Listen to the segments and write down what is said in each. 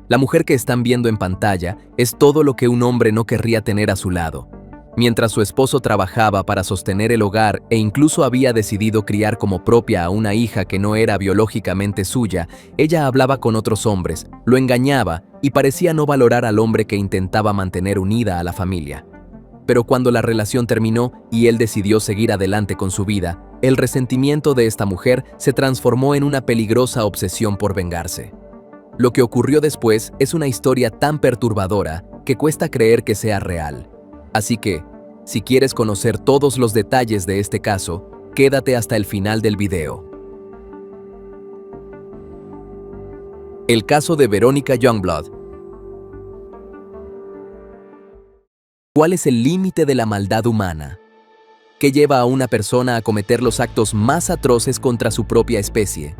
La mujer que están viendo en pantalla es todo lo que un hombre no querría tener a su lado. Mientras su esposo trabajaba para sostener el hogar e incluso había decidido criar como propia a una hija que no era biológicamente suya, ella hablaba con otros hombres, lo engañaba y parecía no valorar al hombre que intentaba mantener unida a la familia. Pero cuando la relación terminó y él decidió seguir adelante con su vida, el resentimiento de esta mujer se transformó en una peligrosa obsesión por vengarse. Lo que ocurrió después es una historia tan perturbadora que cuesta creer que sea real. Así que, si quieres conocer todos los detalles de este caso, quédate hasta el final del video. El caso de Veronica Youngblood. ¿Cuál es el límite de la maldad humana? ¿Qué lleva a una persona a cometer los actos más atroces contra su propia especie?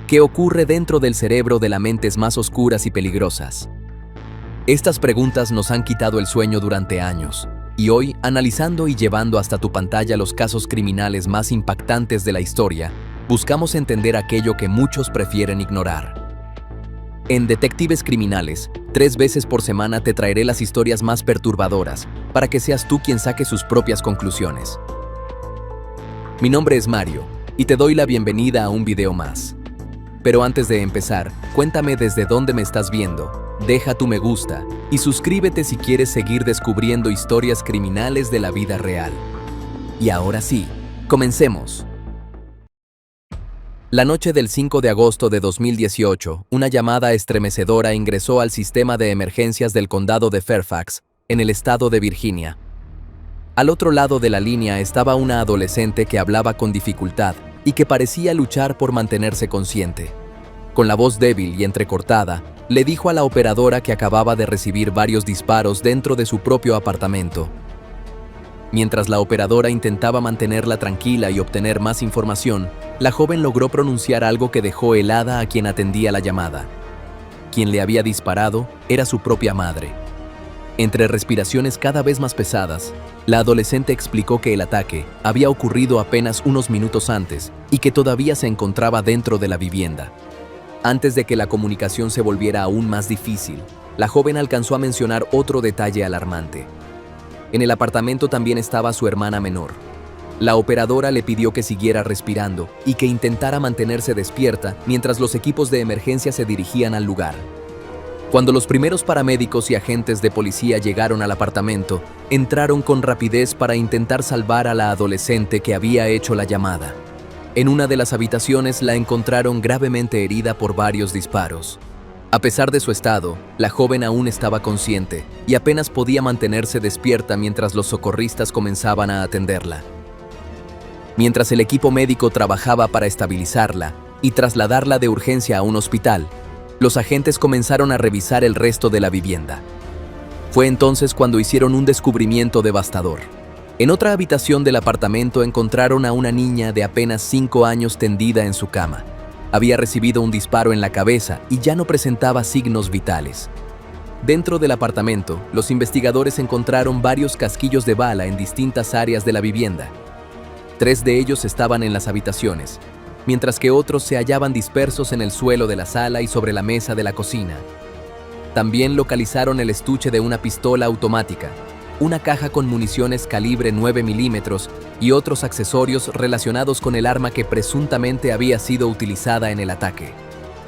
¿Qué ocurre dentro del cerebro de las mentes más oscuras y peligrosas? Estas preguntas nos han quitado el sueño durante años, y hoy, analizando y llevando hasta tu pantalla los casos criminales más impactantes de la historia, buscamos entender aquello que muchos prefieren ignorar. En Detectives Criminales, 3 veces por semana te traeré las historias más perturbadoras, para que seas tú quien saque sus propias conclusiones. Mi nombre es Mario, y te doy la bienvenida a un video más. Pero antes de empezar, cuéntame desde dónde me estás viendo, deja tu me gusta y suscríbete si quieres seguir descubriendo historias criminales de la vida real. Y ahora sí, comencemos. La noche del 5 de agosto de 2018, una llamada estremecedora ingresó al sistema de emergencias del condado de Fairfax, en el estado de Virginia. Al otro lado de la línea estaba una adolescente que hablaba con dificultad y que parecía luchar por mantenerse consciente. Con la voz débil y entrecortada, le dijo a la operadora que acababa de recibir varios disparos dentro de su propio apartamento. Mientras la operadora intentaba mantenerla tranquila y obtener más información, la joven logró pronunciar algo que dejó helada a quien atendía la llamada. Quien le había disparado era su propia madre. Entre respiraciones cada vez más pesadas, la adolescente explicó que el ataque había ocurrido apenas unos minutos antes y que todavía se encontraba dentro de la vivienda. Antes de que la comunicación se volviera aún más difícil, la joven alcanzó a mencionar otro detalle alarmante. En el apartamento también estaba su hermana menor. La operadora le pidió que siguiera respirando y que intentara mantenerse despierta mientras los equipos de emergencia se dirigían al lugar. Cuando los primeros paramédicos y agentes de policía llegaron al apartamento, entraron con rapidez para intentar salvar a la adolescente que había hecho la llamada. En una de las habitaciones la encontraron gravemente herida por varios disparos. A pesar de su estado, la joven aún estaba consciente y apenas podía mantenerse despierta mientras los socorristas comenzaban a atenderla. Mientras el equipo médico trabajaba para estabilizarla y trasladarla de urgencia a un hospital, los agentes comenzaron a revisar el resto de la vivienda. Fue entonces cuando hicieron un descubrimiento devastador. En otra habitación del apartamento encontraron a una niña de apenas 5 años tendida en su cama. Había recibido un disparo en la cabeza y ya no presentaba signos vitales. Dentro del apartamento, los investigadores encontraron varios casquillos de bala en distintas áreas de la vivienda. 3 de ellos estaban en las habitaciones, mientras que otros se hallaban dispersos en el suelo de la sala y sobre la mesa de la cocina. También localizaron el estuche de una pistola automática, una caja con municiones calibre 9 milímetros y otros accesorios relacionados con el arma que presuntamente había sido utilizada en el ataque.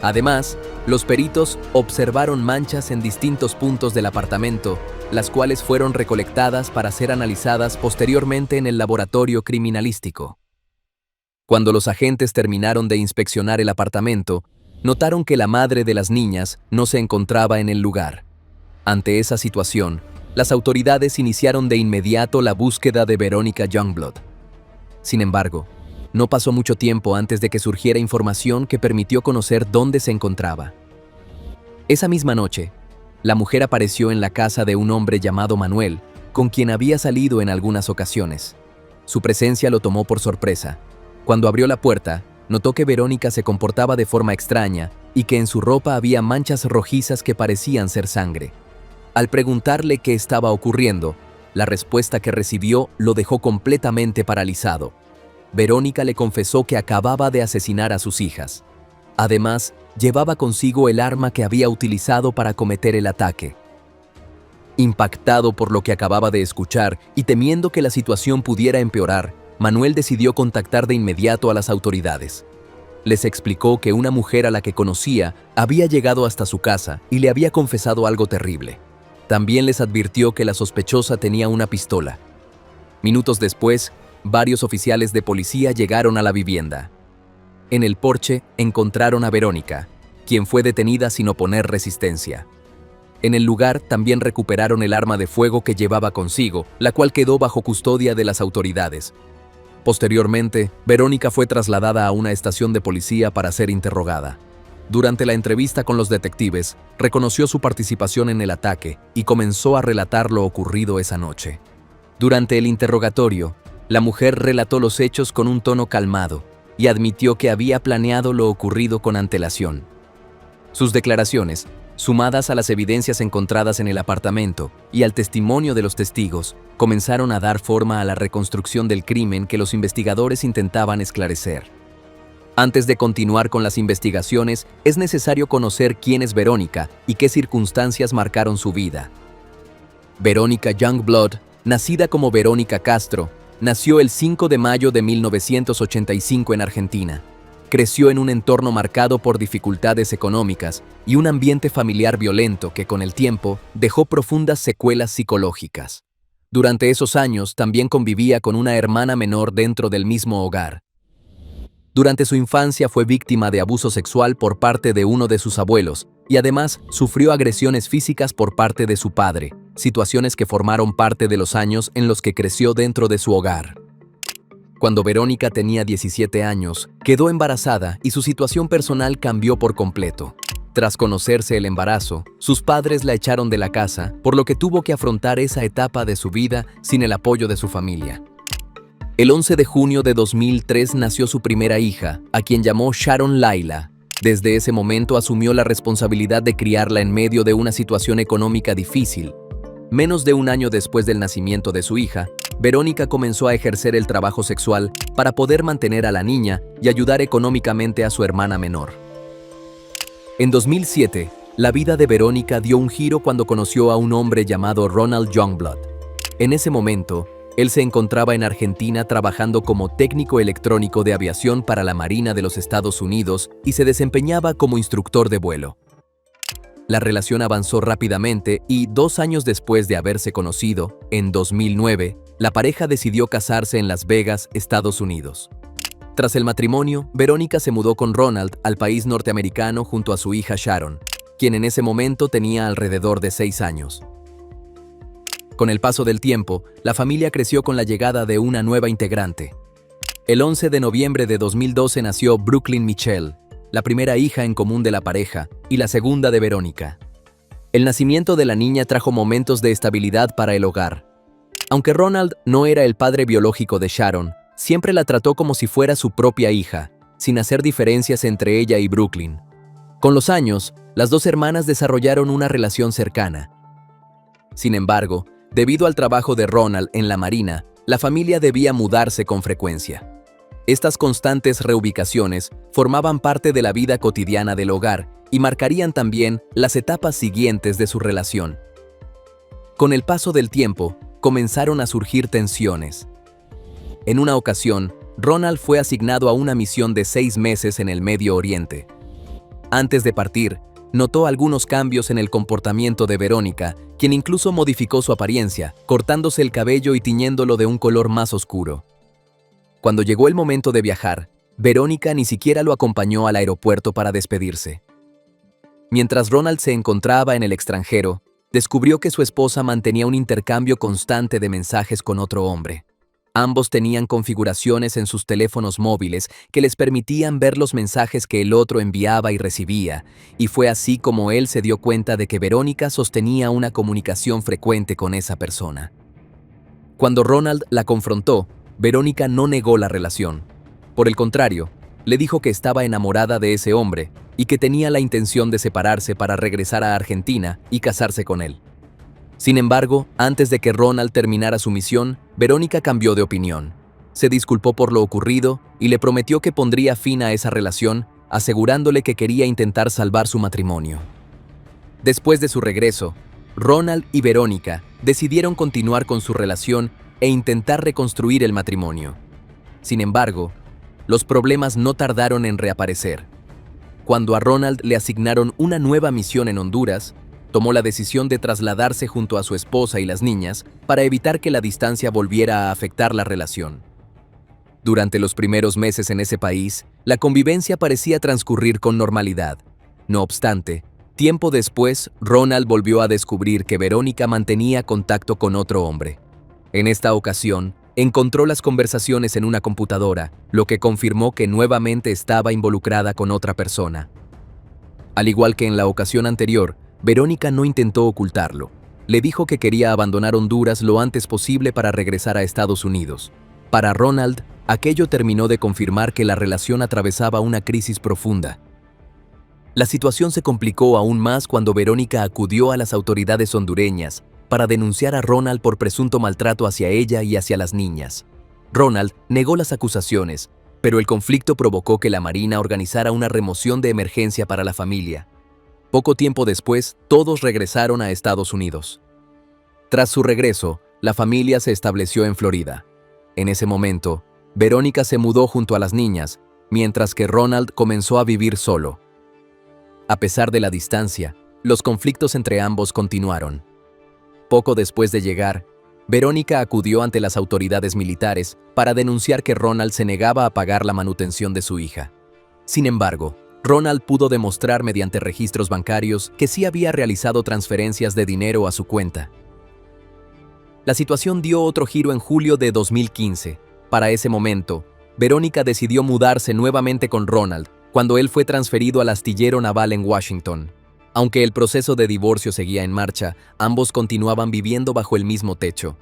Además, los peritos observaron manchas en distintos puntos del apartamento, las cuales fueron recolectadas para ser analizadas posteriormente en el laboratorio criminalístico. Cuando los agentes terminaron de inspeccionar el apartamento, notaron que la madre de las niñas no se encontraba en el lugar. Ante esa situación, las autoridades iniciaron de inmediato la búsqueda de Veronica Youngblood. Sin embargo, no pasó mucho tiempo antes de que surgiera información que permitió conocer dónde se encontraba. Esa misma noche, la mujer apareció en la casa de un hombre llamado Manuel, con quien había salido en algunas ocasiones. Su presencia lo tomó por sorpresa. Cuando abrió la puerta, notó que Verónica se comportaba de forma extraña y que en su ropa había manchas rojizas que parecían ser sangre. Al preguntarle qué estaba ocurriendo, la respuesta que recibió lo dejó completamente paralizado. Verónica le confesó que acababa de asesinar a sus hijas. Además, llevaba consigo el arma que había utilizado para cometer el ataque. Impactado por lo que acababa de escuchar y temiendo que la situación pudiera empeorar, Manuel decidió contactar de inmediato a las autoridades. Les explicó que una mujer a la que conocía había llegado hasta su casa y le había confesado algo terrible. También les advirtió que la sospechosa tenía una pistola. Minutos después, varios oficiales de policía llegaron a la vivienda. En el porche encontraron a Verónica, quien fue detenida sin oponer resistencia. En el lugar también recuperaron el arma de fuego que llevaba consigo, la cual quedó bajo custodia de las autoridades. Posteriormente, Verónica fue trasladada a una estación de policía para ser interrogada. Durante la entrevista con los detectives, reconoció su participación en el ataque y comenzó a relatar lo ocurrido esa noche. Durante el interrogatorio, la mujer relató los hechos con un tono calmado y admitió que había planeado lo ocurrido con antelación. Sus declaraciones, sumadas a las evidencias encontradas en el apartamento y al testimonio de los testigos, comenzaron a dar forma a la reconstrucción del crimen que los investigadores intentaban esclarecer. Antes de continuar con las investigaciones, es necesario conocer quién es Verónica y qué circunstancias marcaron su vida. Verónica Youngblood, nacida como Verónica Castro, nació el 5 de mayo de 1985 en Argentina. Creció en un entorno marcado por dificultades económicas y un ambiente familiar violento que con el tiempo dejó profundas secuelas psicológicas. Durante esos años también convivía con una hermana menor dentro del mismo hogar. Durante su infancia fue víctima de abuso sexual por parte de uno de sus abuelos y además sufrió agresiones físicas por parte de su padre, situaciones que formaron parte de los años en los que creció dentro de su hogar. Cuando Verónica tenía 17 años, quedó embarazada y su situación personal cambió por completo. Tras conocerse el embarazo, sus padres la echaron de la casa, por lo que tuvo que afrontar esa etapa de su vida sin el apoyo de su familia. El 11 de junio de 2003 nació su primera hija, a quien llamó Sharon Laila. Desde ese momento asumió la responsabilidad de criarla en medio de una situación económica difícil. Menos de un año después del nacimiento de su hija, Verónica comenzó a ejercer el trabajo sexual para poder mantener a la niña y ayudar económicamente a su hermana menor. En 2007, la vida de Verónica dio un giro cuando conoció a un hombre llamado Ronald Youngblood. En ese momento, él se encontraba en Argentina trabajando como técnico electrónico de aviación para la Marina de los Estados Unidos y se desempeñaba como instructor de vuelo. La relación avanzó rápidamente y 2 años después de haberse conocido, en 2009, la pareja decidió casarse en Las Vegas, Estados Unidos. Tras el matrimonio, Verónica se mudó con Ronald al país norteamericano junto a su hija Sharon, quien en ese momento tenía alrededor de 6 años. Con el paso del tiempo, la familia creció con la llegada de una nueva integrante. El 11 de noviembre de 2012 nació Brooklyn Michelle, la primera hija en común de la pareja y la segunda de Verónica. El nacimiento de la niña trajo momentos de estabilidad para el hogar. Aunque Ronald no era el padre biológico de Sharon, siempre la trató como si fuera su propia hija, sin hacer diferencias entre ella y Brooklyn. Con los años, las dos hermanas desarrollaron una relación cercana. Sin embargo, debido al trabajo de Ronald en la Marina, la familia debía mudarse con frecuencia. Estas constantes reubicaciones formaban parte de la vida cotidiana del hogar y marcarían también las etapas siguientes de su relación. Con el paso del tiempo, comenzaron a surgir tensiones. En una ocasión, Ronald fue asignado a una misión de 6 meses en el Medio Oriente. Antes de partir, notó algunos cambios en el comportamiento de Verónica, quien incluso modificó su apariencia, cortándose el cabello y tiñéndolo de un color más oscuro. Cuando llegó el momento de viajar, Verónica ni siquiera lo acompañó al aeropuerto para despedirse. Mientras Ronald se encontraba en el extranjero, descubrió que su esposa mantenía un intercambio constante de mensajes con otro hombre. Ambos tenían configuraciones en sus teléfonos móviles que les permitían ver los mensajes que el otro enviaba y recibía, y fue así como él se dio cuenta de que Verónica sostenía una comunicación frecuente con esa persona. Cuando Ronald la confrontó, Verónica no negó la relación. Por el contrario, le dijo que estaba enamorada de ese hombre y que tenía la intención de separarse para regresar a Argentina y casarse con él. Sin embargo, antes de que Ronald terminara su misión, Verónica cambió de opinión. Se disculpó por lo ocurrido y le prometió que pondría fin a esa relación asegurándole que quería intentar salvar su matrimonio. Después de su regreso, Ronald y Verónica decidieron continuar con su relación e intentar reconstruir el matrimonio. Sin embargo, los problemas no tardaron en reaparecer. Cuando a Ronald le asignaron una nueva misión en Honduras, tomó la decisión de trasladarse junto a su esposa y las niñas para evitar que la distancia volviera a afectar la relación. Durante los primeros meses en ese país, la convivencia parecía transcurrir con normalidad. No obstante, tiempo después, Ronald volvió a descubrir que Verónica mantenía contacto con otro hombre. En esta ocasión, encontró las conversaciones en una computadora, lo que confirmó que nuevamente estaba involucrada con otra persona. Al igual que en la ocasión anterior, Verónica no intentó ocultarlo. Le dijo que quería abandonar Honduras lo antes posible para regresar a Estados Unidos. Para Ronald, aquello terminó de confirmar que la relación atravesaba una crisis profunda. La situación se complicó aún más cuando Verónica acudió a las autoridades hondureñas para denunciar a Ronald por presunto maltrato hacia ella y hacia las niñas. Ronald negó las acusaciones, pero el conflicto provocó que la Marina organizara una remoción de emergencia para la familia. Poco tiempo después, todos regresaron a Estados Unidos. Tras su regreso, la familia se estableció en Florida. En ese momento, Verónica se mudó junto a las niñas, mientras que Ronald comenzó a vivir solo. A pesar de la distancia, los conflictos entre ambos continuaron. Poco después de llegar, Verónica acudió ante las autoridades militares para denunciar que Ronald se negaba a pagar la manutención de su hija. Sin embargo, Ronald pudo demostrar mediante registros bancarios que sí había realizado transferencias de dinero a su cuenta. La situación dio otro giro en julio de 2015. Para ese momento, Verónica decidió mudarse nuevamente con Ronald cuando él fue transferido al astillero naval en Washington. Aunque el proceso de divorcio seguía en marcha, ambos continuaban viviendo bajo el mismo techo.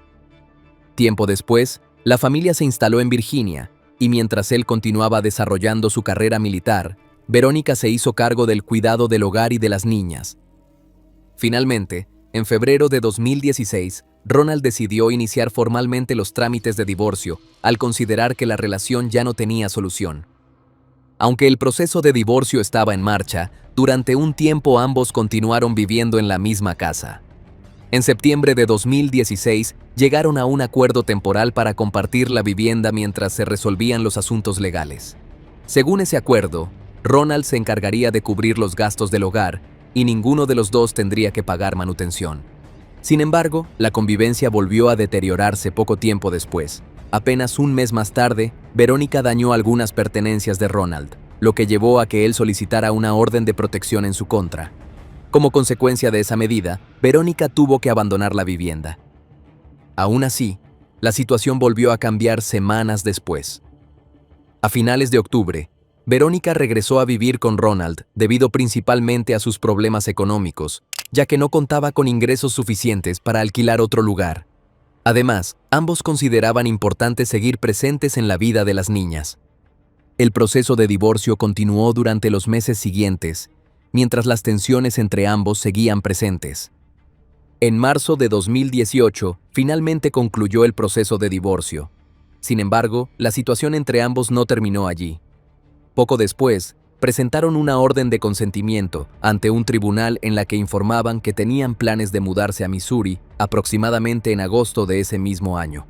Tiempo después, la familia se instaló en Virginia, y mientras él continuaba desarrollando su carrera militar, Verónica se hizo cargo del cuidado del hogar y de las niñas. Finalmente, en febrero de 2016, Ronald decidió iniciar formalmente los trámites de divorcio al considerar que la relación ya no tenía solución. Aunque el proceso de divorcio estaba en marcha, durante un tiempo ambos continuaron viviendo en la misma casa. En septiembre de 2016, llegaron a un acuerdo temporal para compartir la vivienda mientras se resolvían los asuntos legales. Según ese acuerdo, Ronald se encargaría de cubrir los gastos del hogar y ninguno de los dos tendría que pagar manutención. Sin embargo, la convivencia volvió a deteriorarse poco tiempo después. Apenas un mes más tarde, Verónica dañó algunas pertenencias de Ronald, lo que llevó a que él solicitara una orden de protección en su contra. Como consecuencia de esa medida, Verónica tuvo que abandonar la vivienda. Aún así, la situación volvió a cambiar semanas después. A finales de octubre, Verónica regresó a vivir con Ronald debido principalmente a sus problemas económicos, ya que no contaba con ingresos suficientes para alquilar otro lugar. Además, ambos consideraban importante seguir presentes en la vida de las niñas. El proceso de divorcio continuó durante los meses siguientes, mientras las tensiones entre ambos seguían presentes. En marzo de 2018, finalmente concluyó el proceso de divorcio. Sin embargo, la situación entre ambos no terminó allí. Poco después, presentaron una orden de consentimiento ante un tribunal en la que informaban que tenían planes de mudarse a Missouri aproximadamente en agosto de ese mismo año.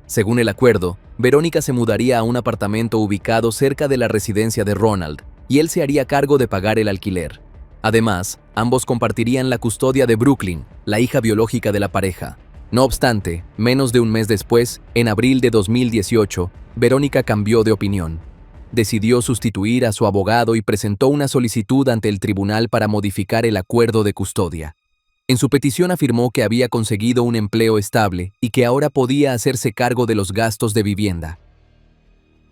Según el acuerdo, Verónica se mudaría a un apartamento ubicado cerca de la residencia de Ronald, y él se haría cargo de pagar el alquiler. Además, ambos compartirían la custodia de Brooklyn, la hija biológica de la pareja. No obstante, menos de un mes después, en abril de 2018, Verónica cambió de opinión. Decidió sustituir a su abogado y presentó una solicitud ante el tribunal para modificar el acuerdo de custodia. En su petición afirmó que había conseguido un empleo estable y que ahora podía hacerse cargo de los gastos de vivienda.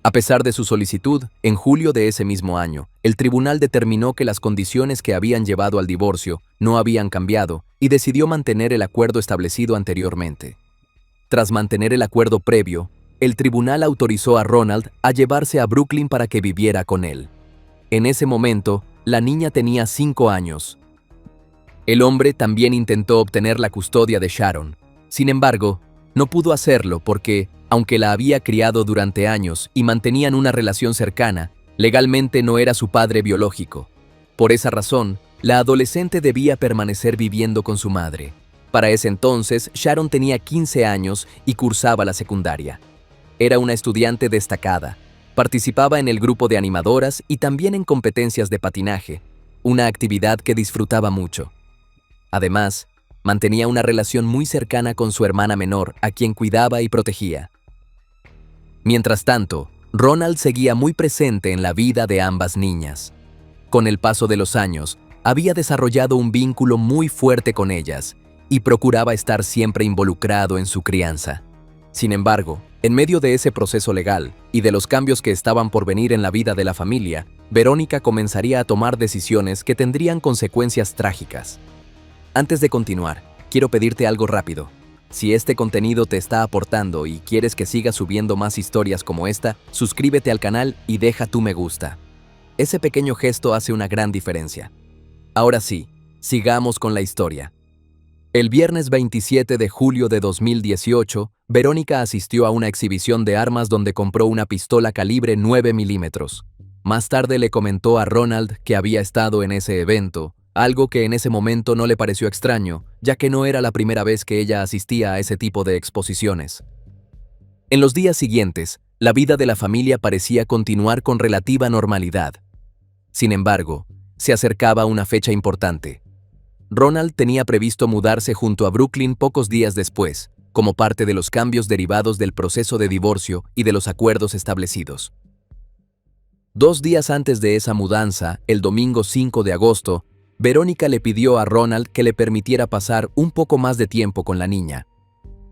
A pesar de su solicitud, en julio de ese mismo año, el tribunal determinó que las condiciones que habían llevado al divorcio no habían cambiado y decidió mantener el acuerdo establecido anteriormente. Tras mantener el acuerdo previo, el tribunal autorizó a Ronald a llevarse a Brooklyn para que viviera con él. En ese momento, la niña tenía 5 años. El hombre también intentó obtener la custodia de Sharon. Sin embargo, no pudo hacerlo porque, aunque la había criado durante años y mantenían una relación cercana, Legalmente no era su padre biológico. Por esa razón, la adolescente debía permanecer viviendo con su madre. Para ese entonces, Sharon tenía 15 años y cursaba la secundaria. Era una estudiante destacada. Participaba en el grupo de animadoras y también en competencias de patinaje, una actividad que disfrutaba mucho. Además, mantenía una relación muy cercana con su hermana menor, a quien cuidaba y protegía. Mientras tanto, Ronald seguía muy presente en la vida de ambas niñas. Con el paso de los años, había desarrollado un vínculo muy fuerte con ellas y procuraba estar siempre involucrado en su crianza. Sin embargo, en medio de ese proceso legal y de los cambios que estaban por venir en la vida de la familia, Verónica comenzaría a tomar decisiones que tendrían consecuencias trágicas. Antes de continuar, quiero pedirte algo rápido. Si este contenido te está aportando y quieres que siga subiendo más historias como esta, suscríbete al canal y deja tu me gusta. Ese pequeño gesto hace una gran diferencia. Ahora sí, sigamos con la historia. El viernes 27 de julio de 2018, Verónica asistió a una exhibición de armas donde compró una pistola calibre 9 milímetros. Más tarde le comentó a Ronald que había estado en ese evento, algo que en ese momento no le pareció extraño, ya que no era la primera vez que ella asistía a ese tipo de exposiciones. En los días siguientes, la vida de la familia parecía continuar con relativa normalidad. Sin embargo, se acercaba una fecha importante. Ronald tenía previsto mudarse junto a Brooklyn pocos días después, como parte de los cambios derivados del proceso de divorcio y de los acuerdos establecidos. 2 días antes de esa mudanza, el domingo 5 de agosto, Verónica le pidió a Ronald que le permitiera pasar un poco más de tiempo con la niña.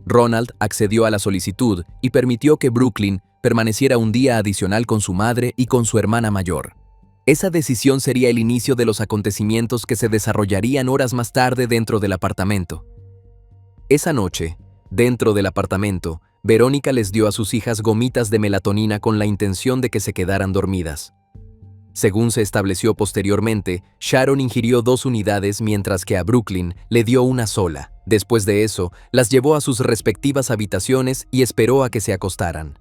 Ronald accedió a la solicitud y permitió que Brooklyn permaneciera un día adicional con su madre y con su hermana mayor. Esa decisión sería el inicio de los acontecimientos que se desarrollarían horas más tarde dentro del apartamento. Esa noche, dentro del apartamento, Verónica les dio a sus hijas gomitas de melatonina con la intención de que se quedaran dormidas. Según se estableció posteriormente, Sharon ingirió 2 unidades mientras que a Brooklyn le dio una sola. Después de eso, las llevó a sus respectivas habitaciones y esperó a que se acostaran.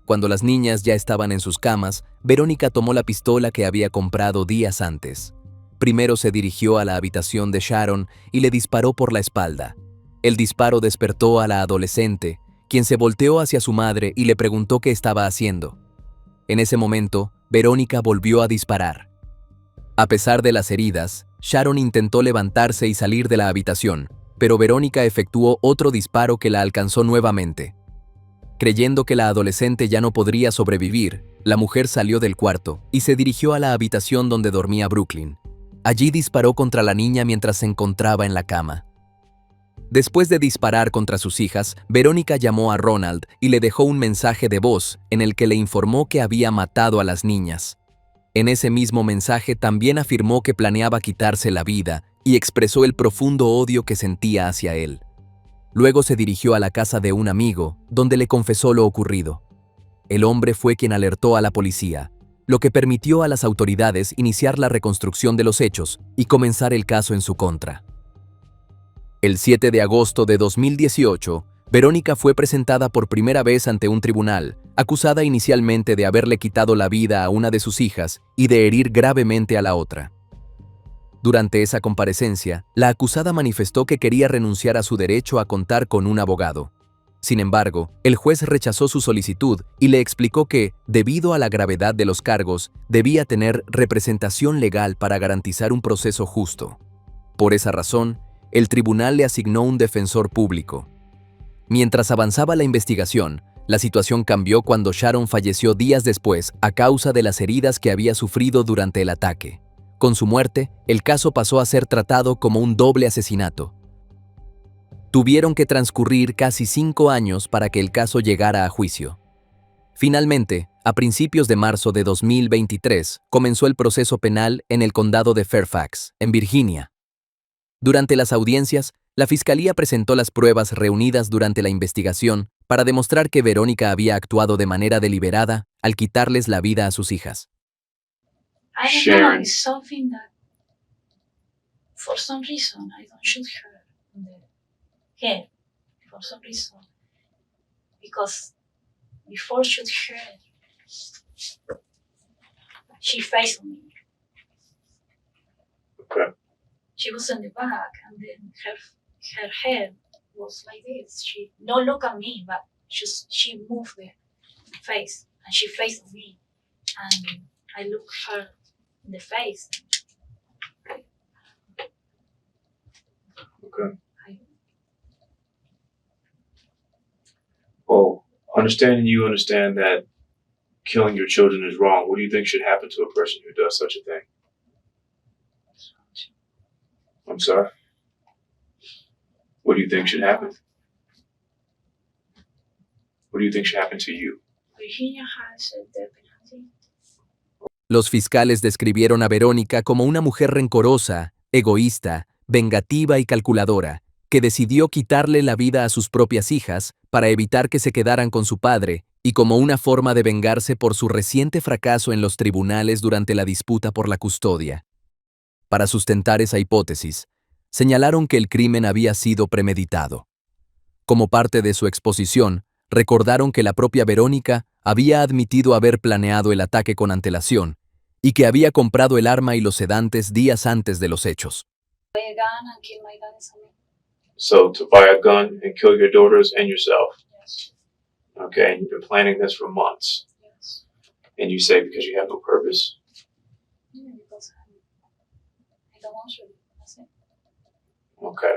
Cuando las niñas ya estaban en sus camas, Verónica tomó la pistola que había comprado días antes. Primero se dirigió a la habitación de Sharon y le disparó por la espalda. El disparo despertó a la adolescente, quien se volteó hacia su madre y le preguntó qué estaba haciendo. En ese momento, Verónica volvió a disparar. A pesar de las heridas, Sharon intentó levantarse y salir de la habitación, pero Verónica efectuó otro disparo que la alcanzó nuevamente. Creyendo que la adolescente ya no podría sobrevivir, la mujer salió del cuarto y se dirigió a la habitación donde dormía Brooklyn. Allí disparó contra la niña mientras se encontraba en la cama. Después de disparar contra sus hijas, Verónica llamó a Ronald y le dejó un mensaje de voz en el que le informó que había matado a las niñas. En ese mismo mensaje también afirmó que planeaba quitarse la vida y expresó el profundo odio que sentía hacia él. Luego se dirigió a la casa de un amigo, donde le confesó lo ocurrido. El hombre fue quien alertó a la policía, lo que permitió a las autoridades iniciar la reconstrucción de los hechos y comenzar el caso en su contra. El 7 de agosto de 2018, Verónica fue presentada por primera vez ante un tribunal, acusada inicialmente de haberle quitado la vida a una de sus hijas y de herir gravemente a la otra. Durante esa comparecencia, la acusada manifestó que quería renunciar a su derecho a contar con un abogado. Sin embargo, el juez rechazó su solicitud y le explicó que, debido a la gravedad de los cargos, debía tener representación legal para garantizar un proceso justo. Por esa razón, el tribunal le asignó un defensor público. Mientras avanzaba la investigación, la situación cambió cuando Sharon falleció días después a causa de las heridas que había sufrido durante el ataque. Con su muerte, el caso pasó a ser tratado como un doble asesinato. Tuvieron que transcurrir casi 5 años para que el caso llegara a juicio. Finalmente, a principios de marzo de 2023, comenzó el proceso penal en el condado de Fairfax, en Virginia. Durante las audiencias, la fiscalía presentó las pruebas reunidas durante la investigación para demostrar que Verónica había actuado de manera deliberada al quitarles la vida a sus hijas. I don't know, Sharon. it's something that for some reason I don't shoot her in the head for some reason. Because before shoot her she faced me. Okay. She was in the back, and then her head was like this. She don't look at me, but she moved the face, and she faced me, and I looked her in the face. Okay. I, Well, understanding you understand that killing your children is wrong. What do you think should happen to a person who does such a thing? I'm sorry? What do you think should happen? What do you think should happen to you? Virginia has a death penalty. Los fiscales describieron a Verónica como una mujer rencorosa, egoísta, vengativa y calculadora, que decidió quitarle la vida a sus propias hijas para evitar que se quedaran con su padre y como una forma de vengarse por su reciente fracaso en los tribunales durante la disputa por la custodia. Para sustentar esa hipótesis, señalaron que el crimen había sido premeditado. Como parte de su exposición, recordaron que la propia Verónica había admitido haber planeado el ataque con antelación y que había comprado el arma y los sedantes días antes de los hechos. Buy a gun and kill my dad is a man. So, to buy a gun and kill your daughters and yourself. Yes. Okay, and you've been planning this for months. Yes. And you say because you have no purpose. Yeah, because I don't want to. That's it. Okay.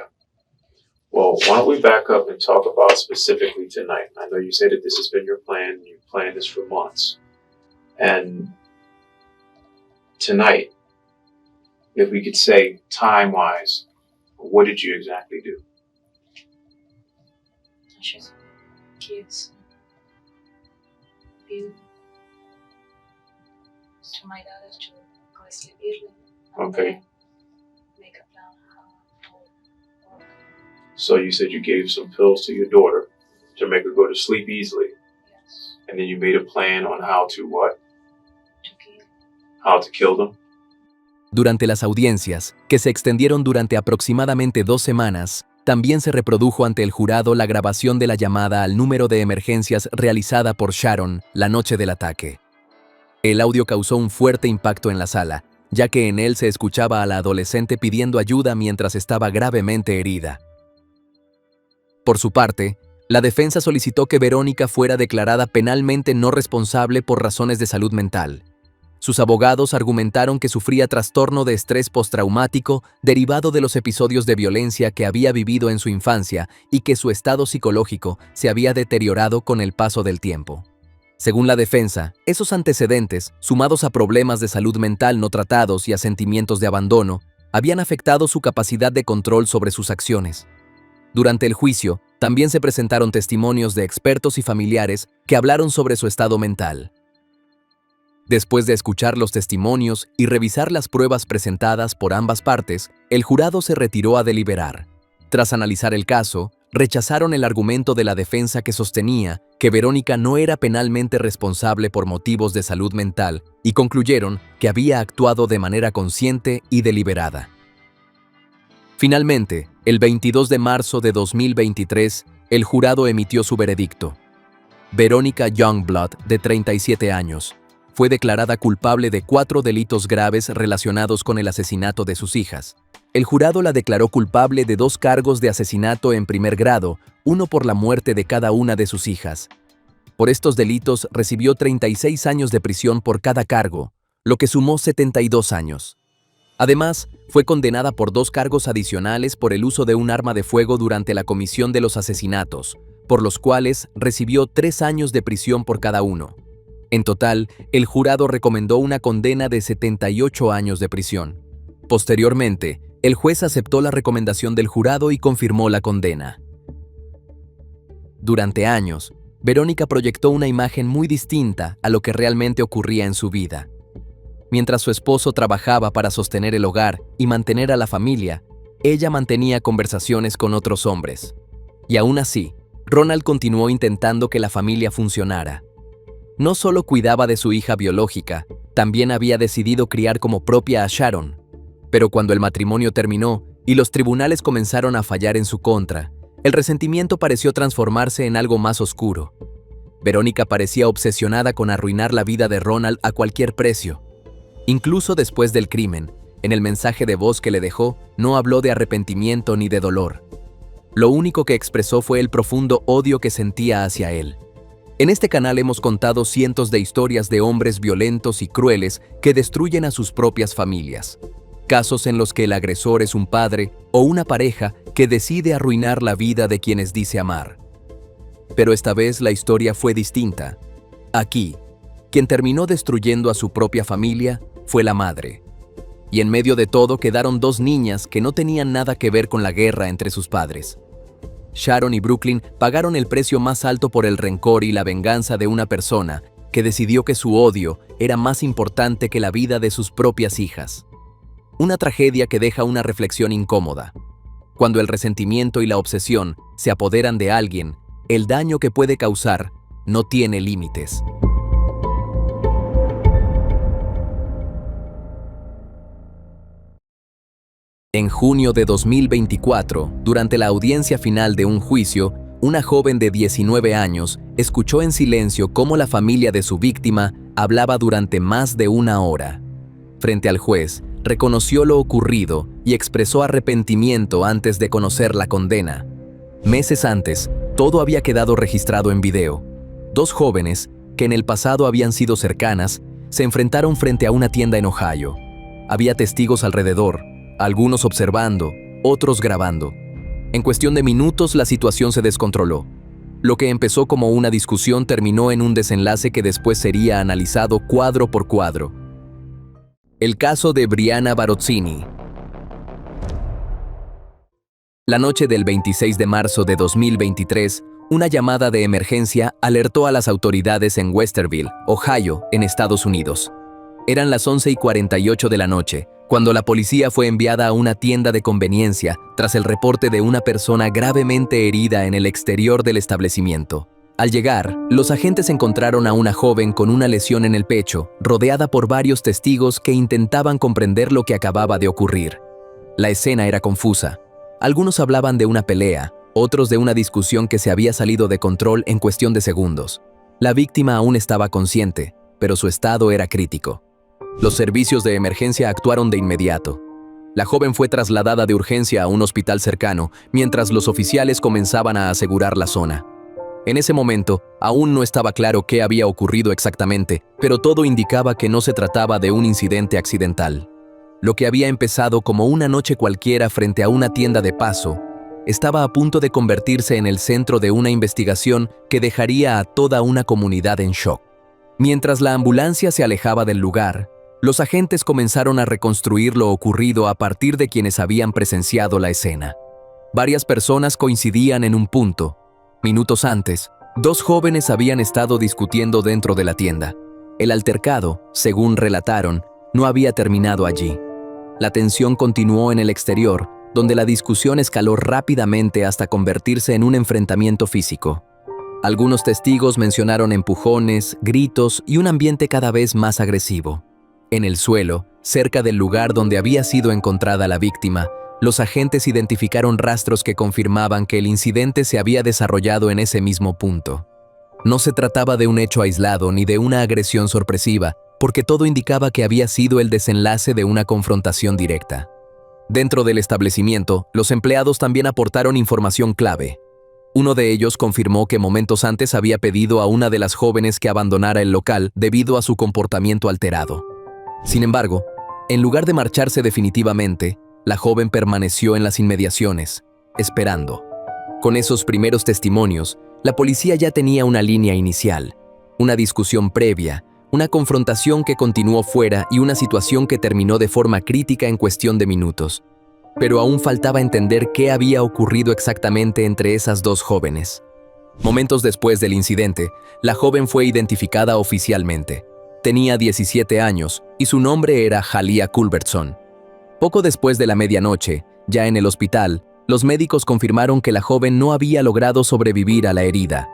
Well, why don't we back up and talk about specifically tonight? I know you say that this has been your plan. You've planned this for months. And tonight, if we could say time-wise, what did you exactly do? I just kids. Bill. To my dad to go sleep early. And Okay. then make a plan how work. So you said you gave some pills to your daughter to make her go to sleep easily. Yes. And then you made a plan on how to what? To kill. How to kill them? Durante las audiencias, que se extendieron durante aproximadamente 2 semanas, también se reprodujo ante el jurado la grabación de la llamada al número de emergencias realizada por Sharon la noche del ataque. El audio causó un fuerte impacto en la sala, ya que en él se escuchaba a la adolescente pidiendo ayuda mientras estaba gravemente herida. Por su parte, la defensa solicitó que Verónica fuera declarada penalmente no responsable por razones de salud mental. Sus abogados argumentaron que sufría trastorno de estrés postraumático derivado de los episodios de violencia que había vivido en su infancia y que su estado psicológico se había deteriorado con el paso del tiempo. Según la defensa, esos antecedentes, sumados a problemas de salud mental no tratados y a sentimientos de abandono, habían afectado su capacidad de control sobre sus acciones. Durante el juicio, también se presentaron testimonios de expertos y familiares que hablaron sobre su estado mental. Después de escuchar los testimonios y revisar las pruebas presentadas por ambas partes, el jurado se retiró a deliberar. Tras analizar el caso, rechazaron el argumento de la defensa que sostenía que Verónica no era penalmente responsable por motivos de salud mental y concluyeron que había actuado de manera consciente y deliberada. Finalmente, el 22 de marzo de 2023, el jurado emitió su veredicto. Verónica Youngblood, de 37 años, fue declarada culpable de 4 delitos graves relacionados con el asesinato de sus hijas. El jurado la declaró culpable de 2 cargos de asesinato en primer grado, uno por la muerte de cada una de sus hijas. Por estos delitos recibió 36 años de prisión por cada cargo, lo que sumó 72 años. Además, fue condenada por 2 cargos adicionales por el uso de un arma de fuego durante la comisión de los asesinatos, por los cuales recibió 3 años de prisión por cada uno. En total, el jurado recomendó una condena de 78 años de prisión. Posteriormente, el juez aceptó la recomendación del jurado y confirmó la condena. Durante años, Verónica proyectó una imagen muy distinta a lo que realmente ocurría en su vida. Mientras su esposo trabajaba para sostener el hogar y mantener a la familia, ella mantenía conversaciones con otros hombres. Y aún así, Ronald continuó intentando que la familia funcionara. No solo cuidaba de su hija biológica, también había decidido criar como propia a Sharon. Pero cuando el matrimonio terminó y los tribunales comenzaron a fallar en su contra, el resentimiento pareció transformarse en algo más oscuro. Verónica parecía obsesionada con arruinar la vida de Ronald a cualquier precio. Incluso después del crimen, en el mensaje de voz que le dejó, no habló de arrepentimiento ni de dolor. Lo único que expresó fue el profundo odio que sentía hacia él. En este canal hemos contado cientos de historias de hombres violentos y crueles que destruyen a sus propias familias. Casos en los que el agresor es un padre o una pareja que decide arruinar la vida de quienes dice amar. Pero esta vez la historia fue distinta. Aquí, quien terminó destruyendo a su propia familia fue la madre. Y en medio de todo quedaron dos niñas que no tenían nada que ver con la guerra entre sus padres. Sharon y Brooklyn pagaron el precio más alto por el rencor y la venganza de una persona que decidió que su odio era más importante que la vida de sus propias hijas. Una tragedia que deja una reflexión incómoda. Cuando el resentimiento y la obsesión se apoderan de alguien, el daño que puede causar no tiene límites. En junio de 2024, durante la audiencia final de un juicio, una joven de 19 años escuchó en silencio cómo la familia de su víctima hablaba durante más de una hora. Frente al juez, reconoció lo ocurrido y expresó arrepentimiento antes de conocer la condena. Meses antes, todo había quedado registrado en video. Dos jóvenes, que en el pasado habían sido cercanas, se enfrentaron frente a una tienda en Ohio. Había testigos alrededor, algunos observando, otros grabando. En cuestión de minutos la situación se descontroló. Lo que empezó como una discusión terminó en un desenlace que después sería analizado cuadro por cuadro. El caso de Brianna Barozzini. La noche del 26 de marzo de 2023, una llamada de emergencia alertó a las autoridades en Westerville, Ohio, en Estados Unidos. Eran las 11:48 de la noche, cuando la policía fue enviada a una tienda de conveniencia tras el reporte de una persona gravemente herida en el exterior del establecimiento. Al llegar, los agentes encontraron a una joven con una lesión en el pecho, rodeada por varios testigos que intentaban comprender lo que acababa de ocurrir. La escena era confusa. Algunos hablaban de una pelea, otros de una discusión que se había salido de control en cuestión de segundos. La víctima aún estaba consciente, pero su estado era crítico. Los servicios de emergencia actuaron de inmediato. La joven fue trasladada de urgencia a un hospital cercano, mientras los oficiales comenzaban a asegurar la zona. En ese momento, aún no estaba claro qué había ocurrido exactamente, pero todo indicaba que no se trataba de un incidente accidental. Lo que había empezado como una noche cualquiera frente a una tienda de paso, estaba a punto de convertirse en el centro de una investigación que dejaría a toda una comunidad en shock. Mientras la ambulancia se alejaba del lugar, los agentes comenzaron a reconstruir lo ocurrido a partir de quienes habían presenciado la escena. Varias personas coincidían en un punto. Minutos antes, dos jóvenes habían estado discutiendo dentro de la tienda. El altercado, según relataron, no había terminado allí. La tensión continuó en el exterior, donde la discusión escaló rápidamente hasta convertirse en un enfrentamiento físico. Algunos testigos mencionaron empujones, gritos y un ambiente cada vez más agresivo. En el suelo, cerca del lugar donde había sido encontrada la víctima, los agentes identificaron rastros que confirmaban que el incidente se había desarrollado en ese mismo punto. No se trataba de un hecho aislado ni de una agresión sorpresiva, porque todo indicaba que había sido el desenlace de una confrontación directa. Dentro del establecimiento, los empleados también aportaron información clave. Uno de ellos confirmó que momentos antes había pedido a una de las jóvenes que abandonara el local debido a su comportamiento alterado. Sin embargo, en lugar de marcharse definitivamente, la joven permaneció en las inmediaciones, esperando. Con esos primeros testimonios, la policía ya tenía una línea inicial, una discusión previa, una confrontación que continuó fuera y una situación que terminó de forma crítica en cuestión de minutos. Pero aún faltaba entender qué había ocurrido exactamente entre esas dos jóvenes. Momentos después del incidente, la joven fue identificada oficialmente. Tenía 17 años y su nombre era Jalía Culbertson. Poco después de la medianoche, ya en el hospital, los médicos confirmaron que la joven no había logrado sobrevivir a la herida.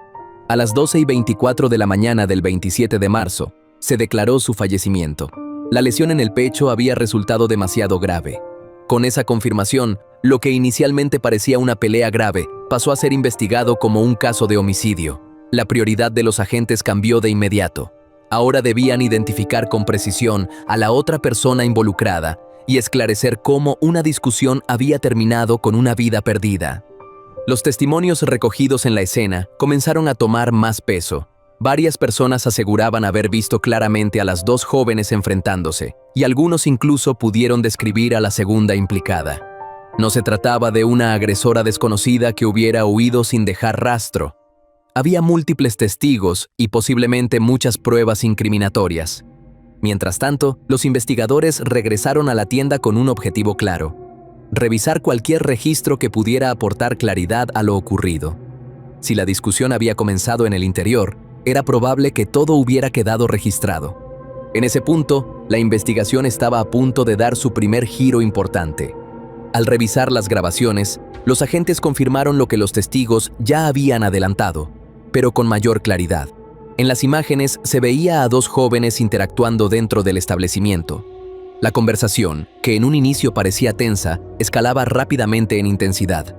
A las 12:24 de la mañana del 27 de marzo, se declaró su fallecimiento. La lesión en el pecho había resultado demasiado grave. Con esa confirmación, lo que inicialmente parecía una pelea grave pasó a ser investigado como un caso de homicidio. La prioridad de los agentes cambió de inmediato. Ahora debían identificar con precisión a la otra persona involucrada y esclarecer cómo una discusión había terminado con una vida perdida. Los testimonios recogidos en la escena comenzaron a tomar más peso. Varias personas aseguraban haber visto claramente a las dos jóvenes enfrentándose, y algunos incluso pudieron describir a la segunda implicada. No se trataba de una agresora desconocida que hubiera huido sin dejar rastro. Había múltiples testigos y posiblemente muchas pruebas incriminatorias. Mientras tanto, los investigadores regresaron a la tienda con un objetivo claro: revisar cualquier registro que pudiera aportar claridad a lo ocurrido. Si la discusión había comenzado en el interior, era probable que todo hubiera quedado registrado. En ese punto, la investigación estaba a punto de dar su primer giro importante. Al revisar las grabaciones, los agentes confirmaron lo que los testigos ya habían adelantado, pero con mayor claridad. En las imágenes se veía a dos jóvenes interactuando dentro del establecimiento. La conversación, que en un inicio parecía tensa, escalaba rápidamente en intensidad.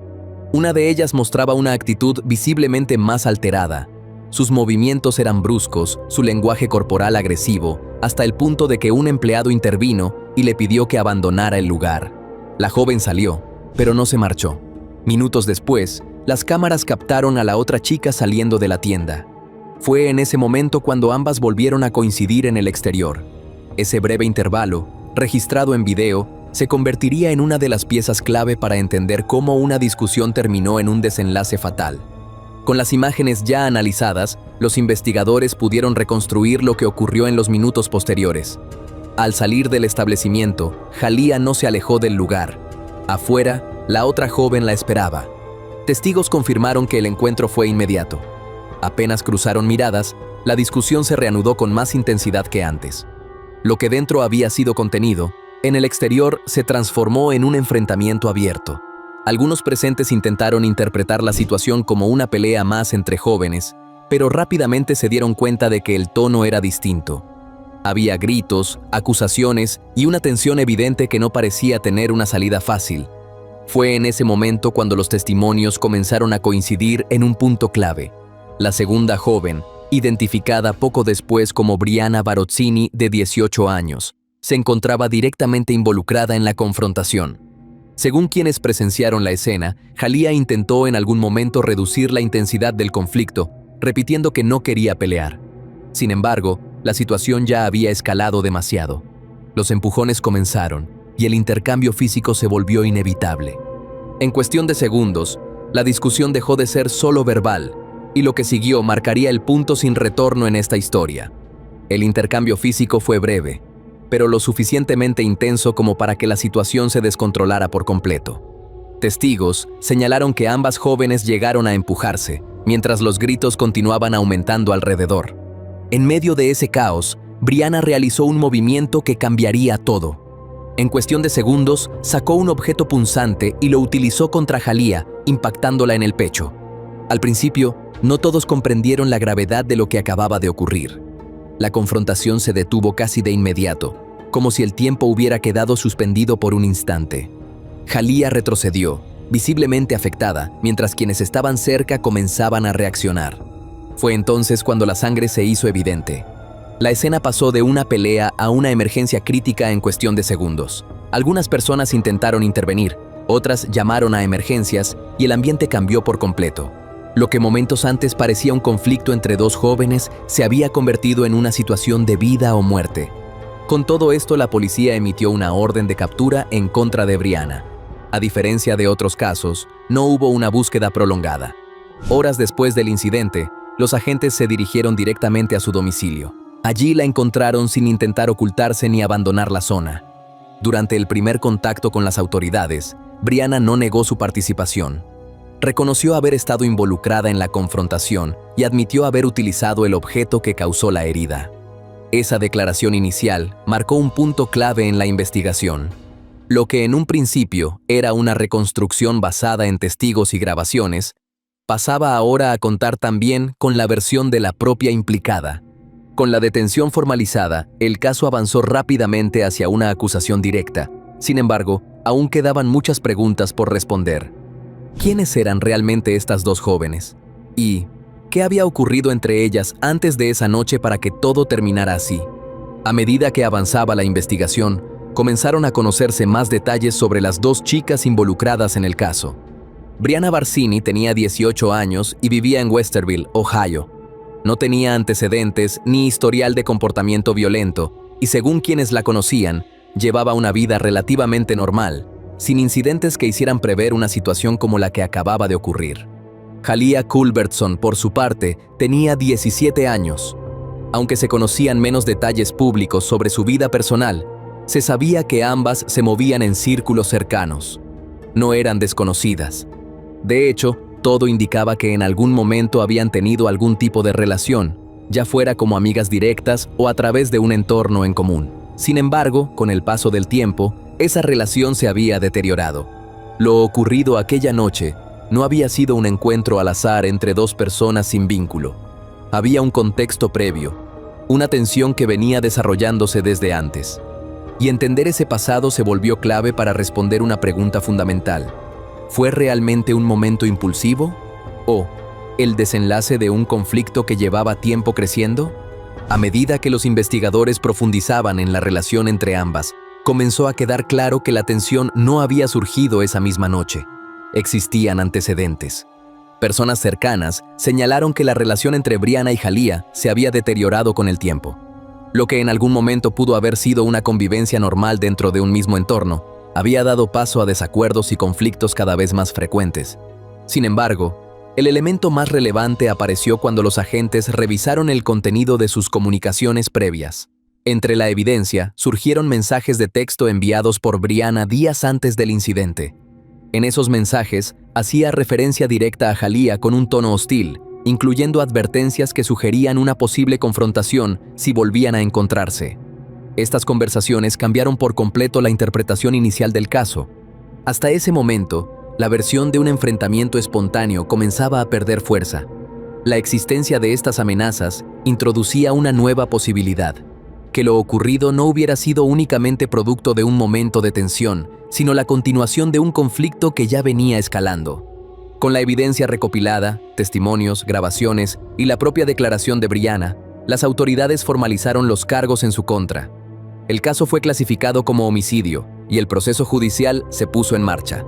Una de ellas mostraba una actitud visiblemente más alterada. Sus movimientos eran bruscos, su lenguaje corporal agresivo, hasta el punto de que un empleado intervino y le pidió que abandonara el lugar. La joven salió, pero no se marchó. Minutos después, las cámaras captaron a la otra chica saliendo de la tienda. Fue en ese momento cuando ambas volvieron a coincidir en el exterior. Ese breve intervalo, registrado en video, se convertiría en una de las piezas clave para entender cómo una discusión terminó en un desenlace fatal. Con las imágenes ya analizadas, los investigadores pudieron reconstruir lo que ocurrió en los minutos posteriores. Al salir del establecimiento, Jalía no se alejó del lugar. Afuera, la otra joven la esperaba. Testigos confirmaron que el encuentro fue inmediato. Apenas cruzaron miradas, la discusión se reanudó con más intensidad que antes. Lo que dentro había sido contenido, en el exterior se transformó en un enfrentamiento abierto. Algunos presentes intentaron interpretar la situación como una pelea más entre jóvenes, pero rápidamente se dieron cuenta de que el tono era distinto. Había gritos, acusaciones y una tensión evidente que no parecía tener una salida fácil. Fue en ese momento cuando los testimonios comenzaron a coincidir en un punto clave. La segunda joven, identificada poco después como Brianna Barozzini, de 18 años, se encontraba directamente involucrada en la confrontación. Según quienes presenciaron la escena, Jalía intentó en algún momento reducir la intensidad del conflicto, repitiendo que no quería pelear. Sin embargo, la situación ya había escalado demasiado. Los empujones comenzaron y el intercambio físico se volvió inevitable. En cuestión de segundos, la discusión dejó de ser solo verbal, y lo que siguió marcaría el punto sin retorno en esta historia. El intercambio físico fue breve, pero lo suficientemente intenso como para que la situación se descontrolara por completo. Testigos señalaron que ambas jóvenes llegaron a empujarse, mientras los gritos continuaban aumentando alrededor. En medio de ese caos, Brianna realizó un movimiento que cambiaría todo. En cuestión de segundos, sacó un objeto punzante y lo utilizó contra Jalía, impactándola en el pecho. Al principio, no todos comprendieron la gravedad de lo que acababa de ocurrir. La confrontación se detuvo casi de inmediato, como si el tiempo hubiera quedado suspendido por un instante. Jalía retrocedió, visiblemente afectada, mientras quienes estaban cerca comenzaban a reaccionar. Fue entonces cuando la sangre se hizo evidente. La escena pasó de una pelea a una emergencia crítica en cuestión de segundos. Algunas personas intentaron intervenir, otras llamaron a emergencias y el ambiente cambió por completo. Lo que momentos antes parecía un conflicto entre dos jóvenes se había convertido en una situación de vida o muerte. Con todo esto, la policía emitió una orden de captura en contra de Brianna. A diferencia de otros casos, no hubo una búsqueda prolongada. Horas después del incidente, los agentes se dirigieron directamente a su domicilio. Allí la encontraron sin intentar ocultarse ni abandonar la zona. Durante el primer contacto con las autoridades, Brianna no negó su participación. Reconoció haber estado involucrada en la confrontación y admitió haber utilizado el objeto que causó la herida. Esa declaración inicial marcó un punto clave en la investigación. Lo que en un principio era una reconstrucción basada en testigos y grabaciones, pasaba ahora a contar también con la versión de la propia implicada. Con la detención formalizada, el caso avanzó rápidamente hacia una acusación directa. Sin embargo, aún quedaban muchas preguntas por responder. ¿Quiénes eran realmente estas dos jóvenes? ¿Y ¿Qué había ocurrido entre ellas antes de esa noche para que todo terminara así? A medida que avanzaba la investigación, comenzaron a conocerse más detalles sobre las dos chicas involucradas en el caso. Brianna Barzini tenía 18 años y vivía en Westerville, Ohio. No tenía antecedentes ni historial de comportamiento violento y, según quienes la conocían, llevaba una vida relativamente normal, sin incidentes que hicieran prever una situación como la que acababa de ocurrir. Jalía Culbertson, por su parte, tenía 17 años. Aunque se conocían menos detalles públicos sobre su vida personal, se sabía que ambas se movían en círculos cercanos. No eran desconocidas. De hecho, todo indicaba que en algún momento habían tenido algún tipo de relación, ya fuera como amigas directas o a través de un entorno en común. Sin embargo, con el paso del tiempo, esa relación se había deteriorado. Lo ocurrido aquella noche no había sido un encuentro al azar entre dos personas sin vínculo. Había un contexto previo, una tensión que venía desarrollándose desde antes. Y entender ese pasado se volvió clave para responder una pregunta fundamental. ¿Fue realmente un momento impulsivo? ¿O el desenlace de un conflicto que llevaba tiempo creciendo? A medida que los investigadores profundizaban en la relación entre ambas, comenzó a quedar claro que la tensión no había surgido esa misma noche. Existían antecedentes. Personas cercanas señalaron que la relación entre Brianna y Jalía se había deteriorado con el tiempo. Lo que en algún momento pudo haber sido una convivencia normal dentro de un mismo entorno, había dado paso a desacuerdos y conflictos cada vez más frecuentes. Sin embargo, el elemento más relevante apareció cuando los agentes revisaron el contenido de sus comunicaciones previas. Entre la evidencia surgieron mensajes de texto enviados por Brianna días antes del incidente. En esos mensajes hacía referencia directa a Jalía con un tono hostil, incluyendo advertencias que sugerían una posible confrontación si volvían a encontrarse. Estas conversaciones cambiaron por completo la interpretación inicial del caso. Hasta ese momento, la versión de un enfrentamiento espontáneo comenzaba a perder fuerza. La existencia de estas amenazas introducía una nueva posibilidad: que lo ocurrido no hubiera sido únicamente producto de un momento de tensión, sino la continuación de un conflicto que ya venía escalando. Con la evidencia recopilada, testimonios, grabaciones y la propia declaración de Brianna, las autoridades formalizaron los cargos en su contra. El caso fue clasificado como homicidio y el proceso judicial se puso en marcha.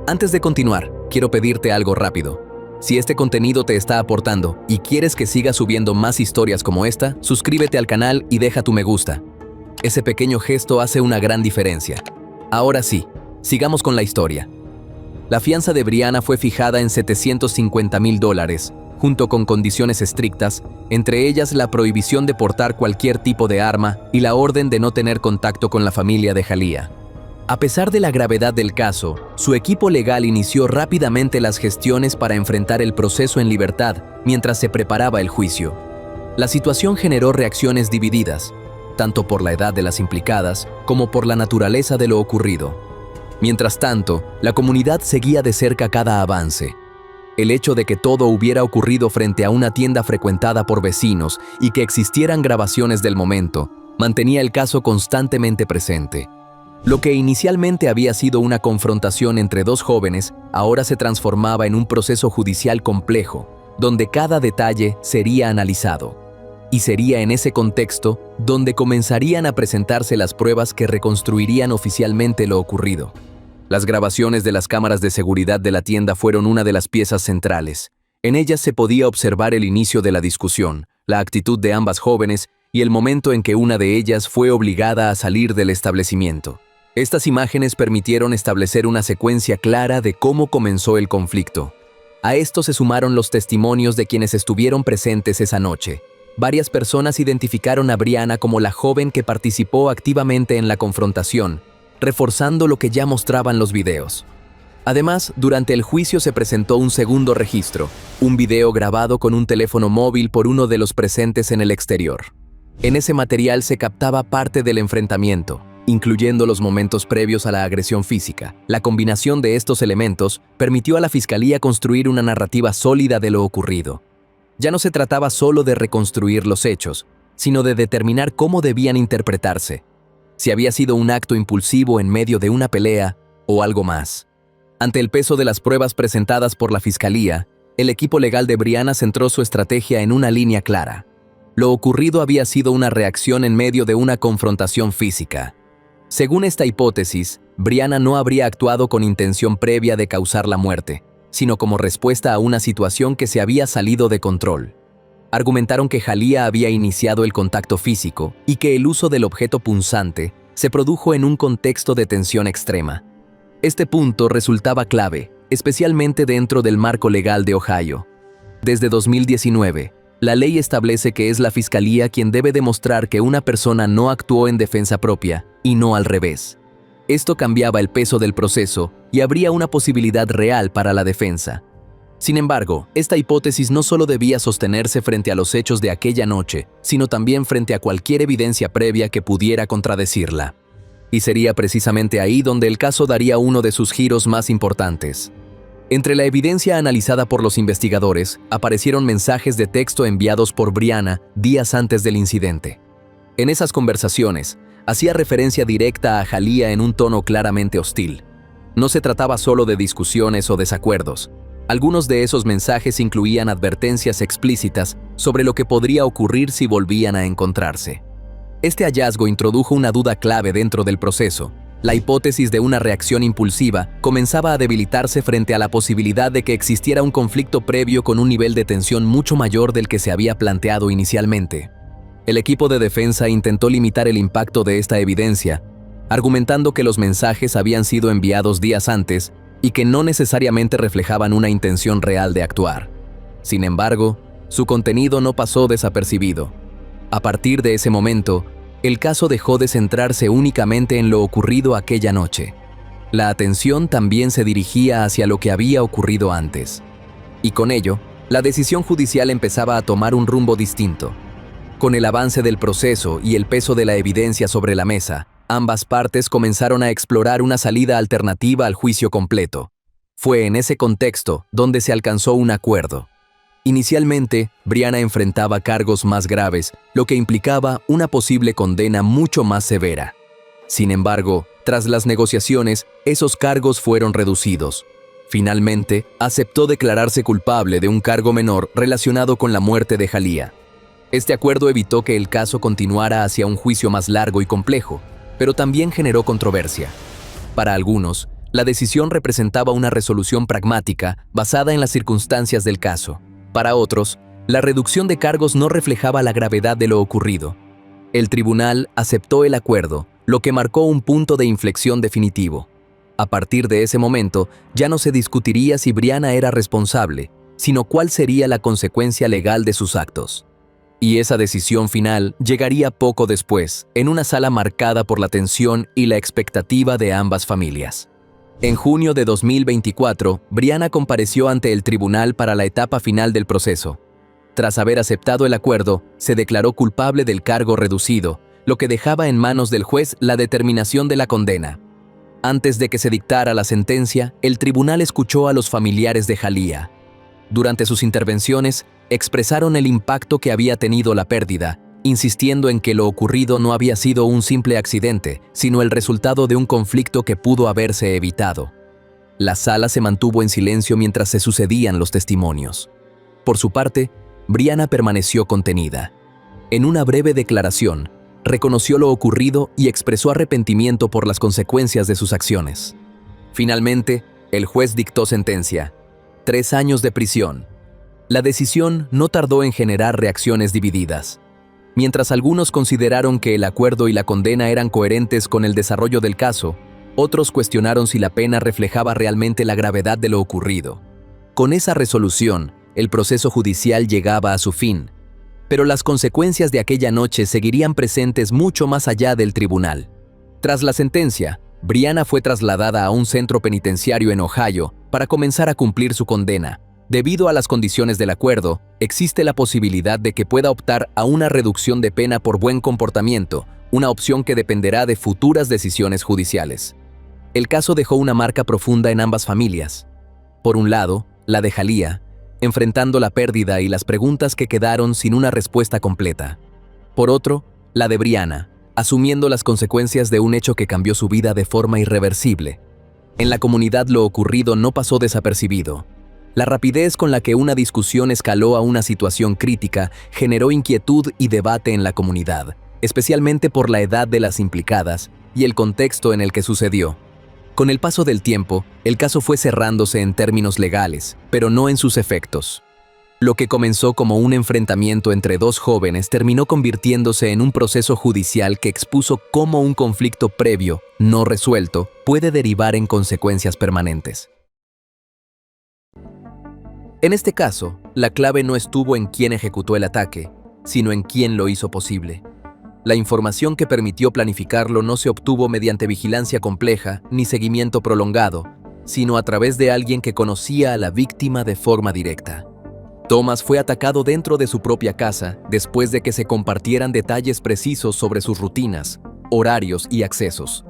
Antes de continuar, quiero pedirte algo rápido. Si este contenido te está aportando y quieres que siga subiendo más historias como esta, suscríbete al canal y deja tu me gusta. Ese pequeño gesto hace una gran diferencia. Ahora sí, sigamos con la historia. La fianza de Brianna fue fijada en $750,000, junto con condiciones estrictas, entre ellas la prohibición de portar cualquier tipo de arma y la orden de no tener contacto con la familia de Jalía. A pesar de la gravedad del caso, su equipo legal inició rápidamente las gestiones para enfrentar el proceso en libertad mientras se preparaba el juicio. La situación generó reacciones divididas, tanto por la edad de las implicadas como por la naturaleza de lo ocurrido. Mientras tanto, la comunidad seguía de cerca cada avance. El hecho de que todo hubiera ocurrido frente a una tienda frecuentada por vecinos y que existieran grabaciones del momento, mantenía el caso constantemente presente. Lo que inicialmente había sido una confrontación entre dos jóvenes, ahora se transformaba en un proceso judicial complejo, donde cada detalle sería analizado. Y sería en ese contexto donde comenzarían a presentarse las pruebas que reconstruirían oficialmente lo ocurrido. Las grabaciones de las cámaras de seguridad de la tienda fueron una de las piezas centrales. En ellas se podía observar el inicio de la discusión, la actitud de ambas jóvenes y el momento en que una de ellas fue obligada a salir del establecimiento. Estas imágenes permitieron establecer una secuencia clara de cómo comenzó el conflicto. A esto se sumaron los testimonios de quienes estuvieron presentes esa noche. Varias personas identificaron a Brianna como la joven que participó activamente en la confrontación, reforzando lo que ya mostraban los videos. Además, durante el juicio se presentó un segundo registro, un video grabado con un teléfono móvil por uno de los presentes en el exterior. En ese material se captaba parte del enfrentamiento, incluyendo los momentos previos a la agresión física. La combinación de estos elementos permitió a la Fiscalía construir una narrativa sólida de lo ocurrido. Ya no se trataba solo de reconstruir los hechos, sino de determinar cómo debían interpretarse. Si había sido un acto impulsivo en medio de una pelea o algo más. Ante el peso de las pruebas presentadas por la Fiscalía, el equipo legal de Brianna centró su estrategia en una línea clara. Lo ocurrido había sido una reacción en medio de una confrontación física. Según esta hipótesis, Brianna no habría actuado con intención previa de causar la muerte, sino como respuesta a una situación que se había salido de control. Argumentaron que Jalía había iniciado el contacto físico y que el uso del objeto punzante se produjo en un contexto de tensión extrema. Este punto resultaba clave, especialmente dentro del marco legal de Ohio. Desde 2019, la ley establece que es la fiscalía quien debe demostrar que una persona no actuó en defensa propia y no al revés. Esto cambiaba el peso del proceso y habría una posibilidad real para la defensa. Sin embargo, esta hipótesis no solo debía sostenerse frente a los hechos de aquella noche, sino también frente a cualquier evidencia previa que pudiera contradecirla. Y sería precisamente ahí donde el caso daría uno de sus giros más importantes. Entre la evidencia analizada por los investigadores, aparecieron mensajes de texto enviados por Brianna días antes del incidente. En esas conversaciones, hacía referencia directa a Jalía en un tono claramente hostil. No se trataba solo de discusiones o desacuerdos. Algunos de esos mensajes incluían advertencias explícitas sobre lo que podría ocurrir si volvían a encontrarse. Este hallazgo introdujo una duda clave dentro del proceso. La hipótesis de una reacción impulsiva comenzaba a debilitarse frente a la posibilidad de que existiera un conflicto previo con un nivel de tensión mucho mayor del que se había planteado inicialmente. El equipo de defensa intentó limitar el impacto de esta evidencia, argumentando que los mensajes habían sido enviados días antes y que no necesariamente reflejaban una intención real de actuar. Sin embargo, su contenido no pasó desapercibido. A partir de ese momento, el caso dejó de centrarse únicamente en lo ocurrido aquella noche. La atención también se dirigía hacia lo que había ocurrido antes. Y con ello, la decisión judicial empezaba a tomar un rumbo distinto. Con el avance del proceso y el peso de la evidencia sobre la mesa, ambas partes comenzaron a explorar una salida alternativa al juicio completo. Fue en ese contexto donde se alcanzó un acuerdo. Inicialmente, Brianna enfrentaba cargos más graves, lo que implicaba una posible condena mucho más severa. Sin embargo, tras las negociaciones, esos cargos fueron reducidos. Finalmente, aceptó declararse culpable de un cargo menor relacionado con la muerte de Jalía. Este acuerdo evitó que el caso continuara hacia un juicio más largo y complejo, pero también generó controversia. Para algunos, la decisión representaba una resolución pragmática basada en las circunstancias del caso. Para otros, la reducción de cargos no reflejaba la gravedad de lo ocurrido. El tribunal aceptó el acuerdo, lo que marcó un punto de inflexión definitivo. A partir de ese momento, ya no se discutiría si Brianna era responsable, sino cuál sería la consecuencia legal de sus actos. Y esa decisión final llegaría poco después, en una sala marcada por la tensión y la expectativa de ambas familias. En junio de 2024, Brianna compareció ante el tribunal para la etapa final del proceso. Tras haber aceptado el acuerdo, se declaró culpable del cargo reducido, lo que dejaba en manos del juez la determinación de la condena. Antes de que se dictara la sentencia, el tribunal escuchó a los familiares de Jalía. Durante sus intervenciones, expresaron el impacto que había tenido la pérdida, insistiendo en que lo ocurrido no había sido un simple accidente, sino el resultado de un conflicto que pudo haberse evitado. La sala se mantuvo en silencio mientras se sucedían los testimonios. Por su parte, Brianna permaneció contenida. En una breve declaración, reconoció lo ocurrido y expresó arrepentimiento por las consecuencias de sus acciones. Finalmente, el juez dictó sentencia: 3 años de prisión. La decisión no tardó en generar reacciones divididas. Mientras algunos consideraron que el acuerdo y la condena eran coherentes con el desarrollo del caso, otros cuestionaron si la pena reflejaba realmente la gravedad de lo ocurrido. Con esa resolución, el proceso judicial llegaba a su fin, pero las consecuencias de aquella noche seguirían presentes mucho más allá del tribunal. Tras la sentencia, Brianna fue trasladada a un centro penitenciario en Ohio para comenzar a cumplir su condena. Debido a las condiciones del acuerdo, existe la posibilidad de que pueda optar a una reducción de pena por buen comportamiento, una opción que dependerá de futuras decisiones judiciales. El caso dejó una marca profunda en ambas familias. Por un lado, la de Jalía, enfrentando la pérdida y las preguntas que quedaron sin una respuesta completa. Por otro, la de Brianna, asumiendo las consecuencias de un hecho que cambió su vida de forma irreversible. En la comunidad lo ocurrido no pasó desapercibido. La rapidez con la que una discusión escaló a una situación crítica generó inquietud y debate en la comunidad, especialmente por la edad de las implicadas y el contexto en el que sucedió. Con el paso del tiempo, el caso fue cerrándose en términos legales, pero no en sus efectos. Lo que comenzó como un enfrentamiento entre dos jóvenes terminó convirtiéndose en un proceso judicial que expuso cómo un conflicto previo, no resuelto, puede derivar en consecuencias permanentes. En este caso, la clave no estuvo en quién ejecutó el ataque, sino en quién lo hizo posible. La información que permitió planificarlo no se obtuvo mediante vigilancia compleja ni seguimiento prolongado, sino a través de alguien que conocía a la víctima de forma directa. Thomas fue atacado dentro de su propia casa después de que se compartieran detalles precisos sobre sus rutinas, horarios y accesos.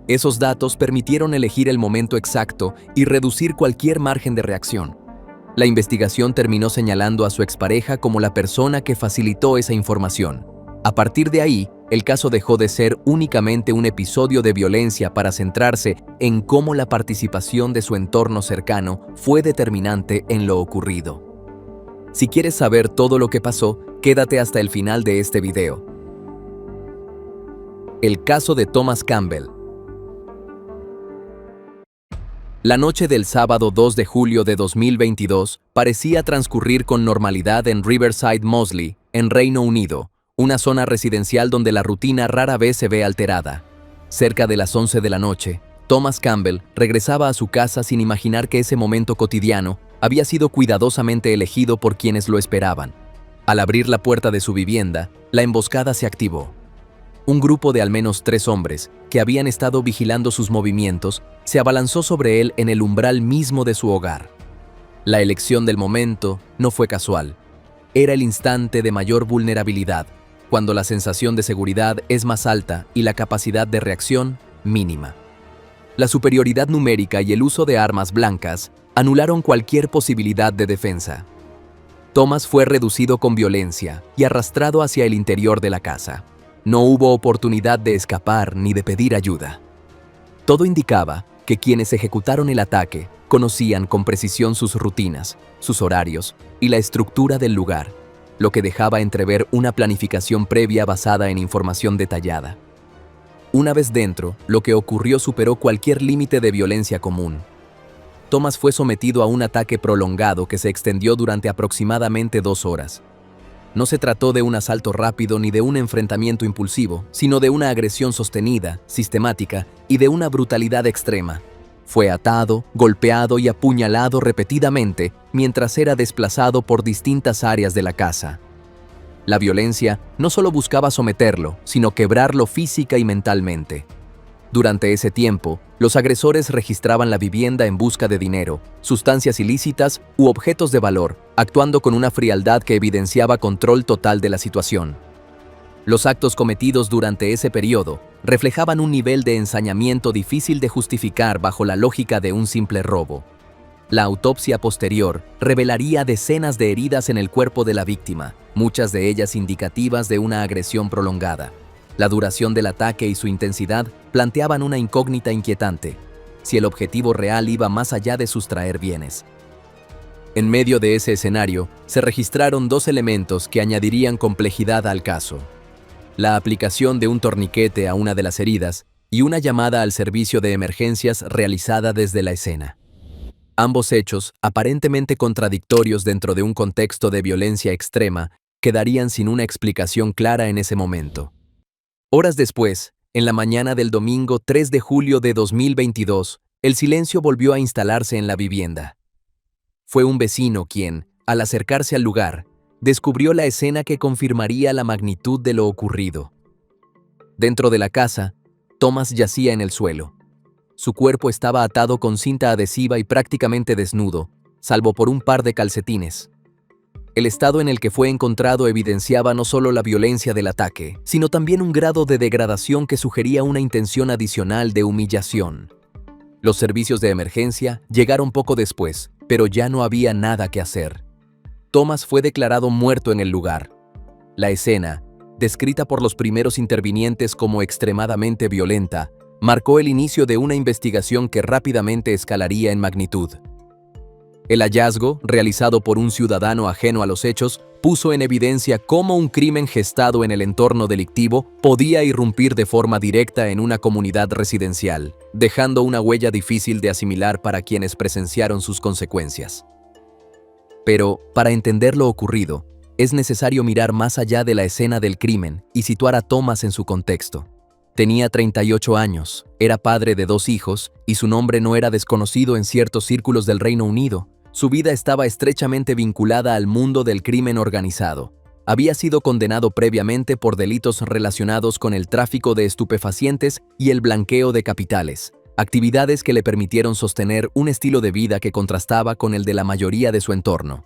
Esos datos permitieron elegir el momento exacto y reducir cualquier margen de reacción. La investigación terminó señalando a su expareja como la persona que facilitó esa información. A partir de ahí, el caso dejó de ser únicamente un episodio de violencia para centrarse en cómo la participación de su entorno cercano fue determinante en lo ocurrido. Si quieres saber todo lo que pasó, quédate hasta el final de este video. El caso de Thomas Campbell. La noche del sábado 2 de julio de 2022 parecía transcurrir con normalidad en Riverside Mosley, en Reino Unido, una zona residencial donde la rutina rara vez se ve alterada. Cerca de las 11 de la noche, Thomas Campbell regresaba a su casa sin imaginar que ese momento cotidiano había sido cuidadosamente elegido por quienes lo esperaban. Al abrir la puerta de su vivienda, la emboscada se activó. Un grupo de al menos 3 hombres, que habían estado vigilando sus movimientos, se abalanzó sobre él en el umbral mismo de su hogar. La elección del momento no fue casual. Era el instante de mayor vulnerabilidad, cuando la sensación de seguridad es más alta y la capacidad de reacción mínima. La superioridad numérica y el uso de armas blancas anularon cualquier posibilidad de defensa. Thomas fue reducido con violencia y arrastrado hacia el interior de la casa. No hubo oportunidad de escapar ni de pedir ayuda. Todo indicaba que quienes ejecutaron el ataque conocían con precisión sus rutinas, sus horarios y la estructura del lugar, lo que dejaba entrever una planificación previa basada en información detallada. Una vez dentro, lo que ocurrió superó cualquier límite de violencia común. Thomas fue sometido a un ataque prolongado que se extendió durante aproximadamente 2 horas. No se trató de un asalto rápido ni de un enfrentamiento impulsivo, sino de una agresión sostenida, sistemática y de una brutalidad extrema. Fue atado, golpeado y apuñalado repetidamente mientras era desplazado por distintas áreas de la casa. La violencia no solo buscaba someterlo, sino quebrarlo física y mentalmente. Durante ese tiempo, los agresores registraban la vivienda en busca de dinero, sustancias ilícitas u objetos de valor, actuando con una frialdad que evidenciaba control total de la situación. Los actos cometidos durante ese periodo reflejaban un nivel de ensañamiento difícil de justificar bajo la lógica de un simple robo. La autopsia posterior revelaría decenas de heridas en el cuerpo de la víctima, muchas de ellas indicativas de una agresión prolongada. La duración del ataque y su intensidad planteaban una incógnita inquietante, si el objetivo real iba más allá de sustraer bienes. En medio de ese escenario, se registraron 2 elementos que añadirían complejidad al caso: la aplicación de un torniquete a una de las heridas y una llamada al servicio de emergencias realizada desde la escena. Ambos hechos, aparentemente contradictorios dentro de un contexto de violencia extrema, quedarían sin una explicación clara en ese momento. Horas después, en la mañana del domingo 3 de julio de 2022, el silencio volvió a instalarse en la vivienda. Fue un vecino quien, al acercarse al lugar, descubrió la escena que confirmaría la magnitud de lo ocurrido. Dentro de la casa, Thomas yacía en el suelo. Su cuerpo estaba atado con cinta adhesiva y prácticamente desnudo, salvo por un par de calcetines. El estado en el que fue encontrado evidenciaba no solo la violencia del ataque, sino también un grado de degradación que sugería una intención adicional de humillación. Los servicios de emergencia llegaron poco después, pero ya no había nada que hacer. Thomas fue declarado muerto en el lugar. La escena, descrita por los primeros intervinientes como extremadamente violenta, marcó el inicio de una investigación que rápidamente escalaría en magnitud. El hallazgo, realizado por un ciudadano ajeno a los hechos, puso en evidencia cómo un crimen gestado en el entorno delictivo podía irrumpir de forma directa en una comunidad residencial, dejando una huella difícil de asimilar para quienes presenciaron sus consecuencias. Pero, para entender lo ocurrido, es necesario mirar más allá de la escena del crimen y situar a Thomas en su contexto. Tenía 38 años, era padre de 2 hijos y su nombre no era desconocido en ciertos círculos del Reino Unido. Su vida estaba estrechamente vinculada al mundo del crimen organizado. Había sido condenado previamente por delitos relacionados con el tráfico de estupefacientes y el blanqueo de capitales, actividades que le permitieron sostener un estilo de vida que contrastaba con el de la mayoría de su entorno.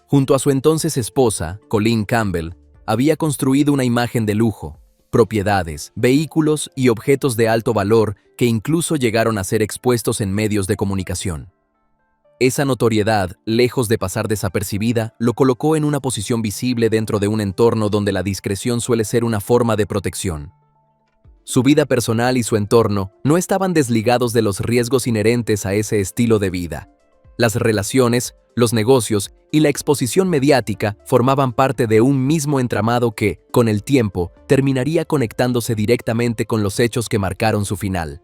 Junto a su entonces esposa, Colleen Campbell, había construido una imagen de lujo, propiedades, vehículos y objetos de alto valor que incluso llegaron a ser expuestos en medios de comunicación. Esa notoriedad, lejos de pasar desapercibida, lo colocó en una posición visible dentro de un entorno donde la discreción suele ser una forma de protección. Su vida personal y su entorno no estaban desligados de los riesgos inherentes a ese estilo de vida. Las relaciones, los negocios y la exposición mediática formaban parte de un mismo entramado que, con el tiempo, terminaría conectándose directamente con los hechos que marcaron su final.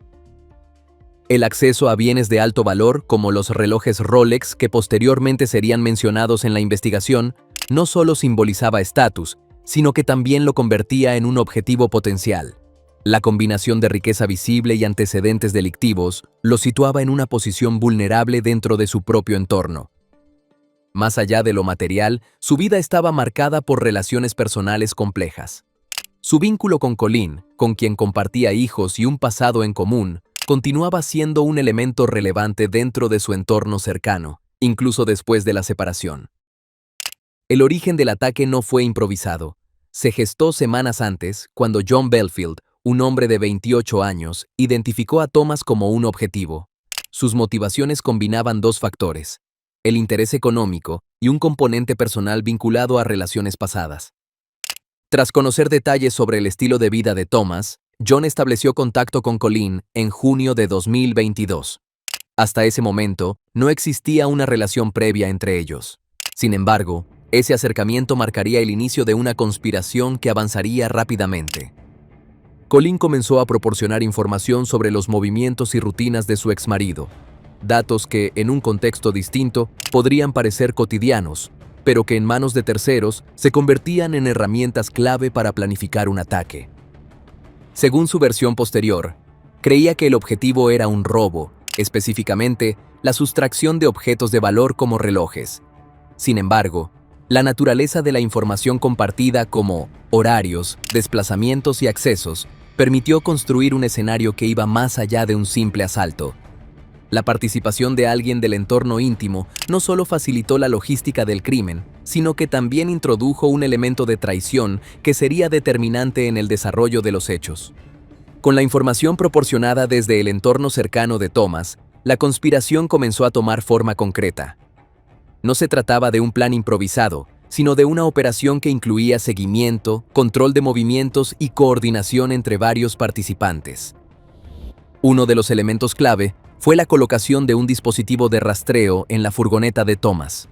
El acceso a bienes de alto valor, como los relojes Rolex que posteriormente serían mencionados en la investigación, no solo simbolizaba estatus, sino que también lo convertía en un objetivo potencial. La combinación de riqueza visible y antecedentes delictivos lo situaba en una posición vulnerable dentro de su propio entorno. Más allá de lo material, su vida estaba marcada por relaciones personales complejas. Su vínculo con Colleen, con quien compartía hijos y un pasado en común, continuaba siendo un elemento relevante dentro de su entorno cercano, incluso después de la separación. El origen del ataque no fue improvisado. Se gestó semanas antes, cuando John Belfield, un hombre de 28 años, identificó a Thomas como un objetivo. Sus motivaciones combinaban 2 factores: el interés económico y un componente personal vinculado a relaciones pasadas. Tras conocer detalles sobre el estilo de vida de Thomas, John estableció contacto con Colleen en junio de 2022. Hasta ese momento, no existía una relación previa entre ellos. Sin embargo, ese acercamiento marcaría el inicio de una conspiración que avanzaría rápidamente. Colleen comenzó a proporcionar información sobre los movimientos y rutinas de su exmarido, datos que, en un contexto distinto, podrían parecer cotidianos, pero que en manos de terceros se convertían en herramientas clave para planificar un ataque. Según su versión posterior, creía que el objetivo era un robo, específicamente la sustracción de objetos de valor como relojes. Sin embargo, la naturaleza de la información compartida como horarios, desplazamientos y accesos permitió construir un escenario que iba más allá de un simple asalto. La participación de alguien del entorno íntimo no solo facilitó la logística del crimen, sino que también introdujo un elemento de traición que sería determinante en el desarrollo de los hechos. Con la información proporcionada desde el entorno cercano de Thomas, la conspiración comenzó a tomar forma concreta. No se trataba de un plan improvisado, sino de una operación que incluía seguimiento, control de movimientos y coordinación entre varios participantes. Uno de los elementos clave fue la colocación de un dispositivo de rastreo en la furgoneta de Thomas.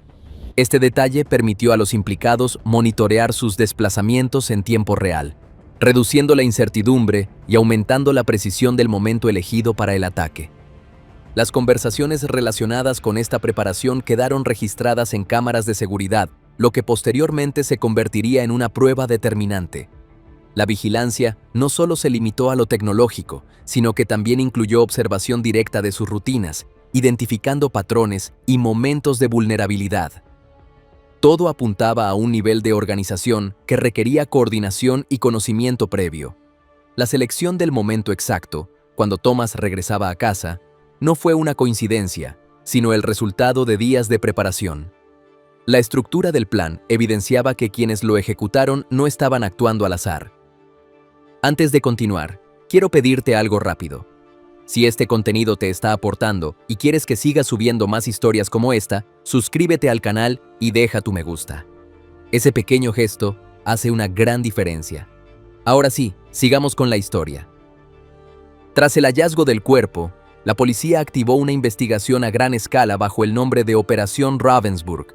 Este detalle permitió a los implicados monitorear sus desplazamientos en tiempo real, reduciendo la incertidumbre y aumentando la precisión del momento elegido para el ataque. Las conversaciones relacionadas con esta preparación quedaron registradas en cámaras de seguridad, lo que posteriormente se convertiría en una prueba determinante. La vigilancia no solo se limitó a lo tecnológico, sino que también incluyó observación directa de sus rutinas, identificando patrones y momentos de vulnerabilidad. Todo apuntaba a un nivel de organización que requería coordinación y conocimiento previo. La selección del momento exacto, cuando Thomas regresaba a casa, no fue una coincidencia, sino el resultado de días de preparación. La estructura del plan evidenciaba que quienes lo ejecutaron no estaban actuando al azar. Antes de continuar, quiero pedirte algo rápido. Si este contenido te está aportando y quieres que siga subiendo más historias como esta, suscríbete al canal y deja tu me gusta. Ese pequeño gesto hace una gran diferencia. Ahora sí, sigamos con la historia. Tras el hallazgo del cuerpo, la policía activó una investigación a gran escala bajo el nombre de Operación Ravensburg.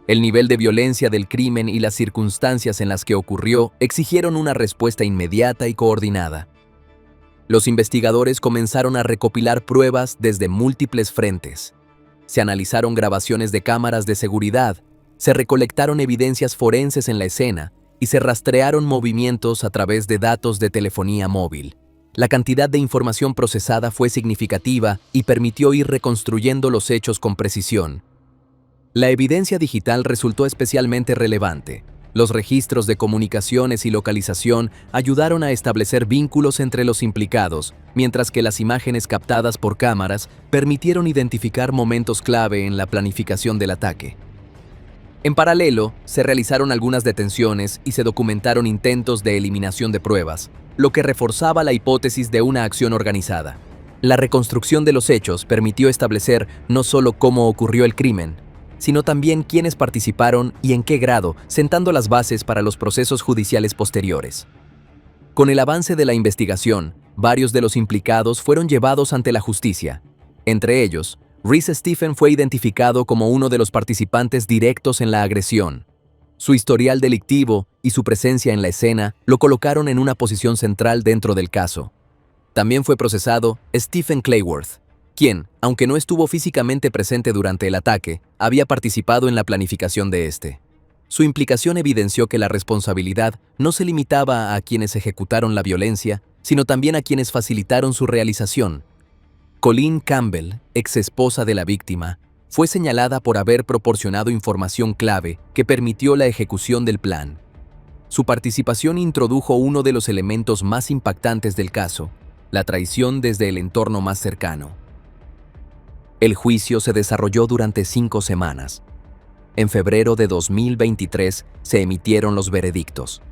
El nivel de violencia del crimen y las circunstancias en las que ocurrió exigieron una respuesta inmediata y coordinada. Los investigadores comenzaron a recopilar pruebas desde múltiples frentes. Se analizaron grabaciones de cámaras de seguridad, se recolectaron evidencias forenses en la escena y se rastrearon movimientos a través de datos de telefonía móvil. La cantidad de información procesada fue significativa y permitió ir reconstruyendo los hechos con precisión. La evidencia digital resultó especialmente relevante. Los registros de comunicaciones y localización ayudaron a establecer vínculos entre los implicados, mientras que las imágenes captadas por cámaras permitieron identificar momentos clave en la planificación del ataque. En paralelo, se realizaron algunas detenciones y se documentaron intentos de eliminación de pruebas, lo que reforzaba la hipótesis de una acción organizada. La reconstrucción de los hechos permitió establecer no solo cómo ocurrió el crimen, sino también quiénes participaron y en qué grado, sentando las bases para los procesos judiciales posteriores. Con el avance de la investigación, varios de los implicados fueron llevados ante la justicia. Entre ellos, Reese Stephen fue identificado como uno de los participantes directos en la agresión. Su historial delictivo y su presencia en la escena lo colocaron en una posición central dentro del caso. También fue procesado Stephen Clayworth, quien, aunque no estuvo físicamente presente durante el ataque, había participado en la planificación de este. Su implicación evidenció que la responsabilidad no se limitaba a quienes ejecutaron la violencia, sino también a quienes facilitaron su realización. Colleen Campbell, ex esposa de la víctima, fue señalada por haber proporcionado información clave que permitió la ejecución del plan. Su participación introdujo uno de los elementos más impactantes del caso, la traición desde el entorno más cercano. El juicio se desarrolló durante 5 semanas. En febrero de 2023 se emitieron los veredictos.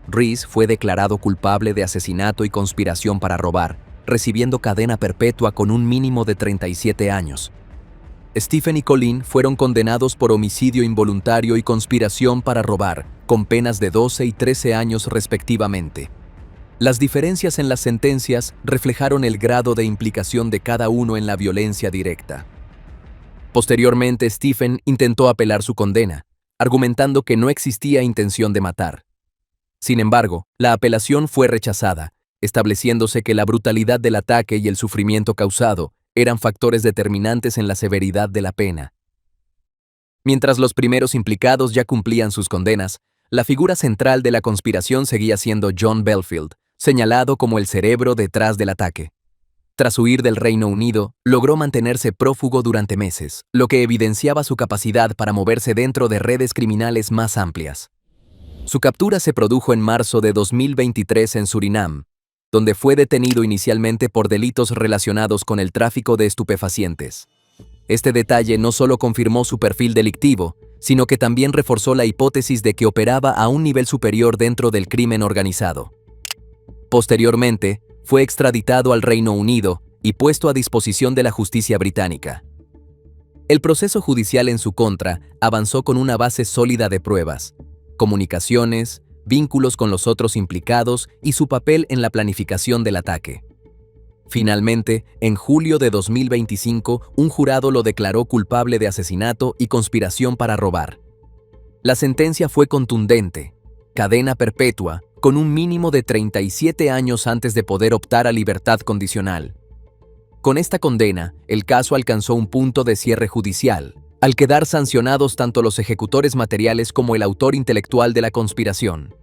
Reese fue declarado culpable de asesinato y conspiración para robar, recibiendo cadena perpetua con un mínimo de 37 años. Stephen y Colleen fueron condenados por homicidio involuntario y conspiración para robar, con penas de 12 y 13 años respectivamente. Las diferencias en las sentencias reflejaron el grado de implicación de cada uno en la violencia directa. Posteriormente, Stephen intentó apelar su condena, argumentando que no existía intención de matar. Sin embargo, la apelación fue rechazada, estableciéndose que la brutalidad del ataque y el sufrimiento causado eran factores determinantes en la severidad de la pena. Mientras los primeros implicados ya cumplían sus condenas, la figura central de la conspiración seguía siendo John Belfield, señalado como el cerebro detrás del ataque. Tras huir del Reino Unido, logró mantenerse prófugo durante meses, lo que evidenciaba su capacidad para moverse dentro de redes criminales más amplias. Su captura se produjo en marzo de 2023 en Surinam, donde fue detenido inicialmente por delitos relacionados con el tráfico de estupefacientes. Este detalle no solo confirmó su perfil delictivo, sino que también reforzó la hipótesis de que operaba a un nivel superior dentro del crimen organizado. Posteriormente, fue extraditado al Reino Unido y puesto a disposición de la justicia británica. El proceso judicial en su contra avanzó con una base sólida de pruebas, comunicaciones, vínculos con los otros implicados y su papel en la planificación del ataque. Finalmente, en julio de 2025, un jurado lo declaró culpable de asesinato y conspiración para robar. La sentencia fue contundente: cadena perpetua, con un mínimo de 37 años antes de poder optar a libertad condicional. Con esta condena, el caso alcanzó un punto de cierre judicial, al quedar sancionados tanto los ejecutores materiales como el autor intelectual de la conspiración.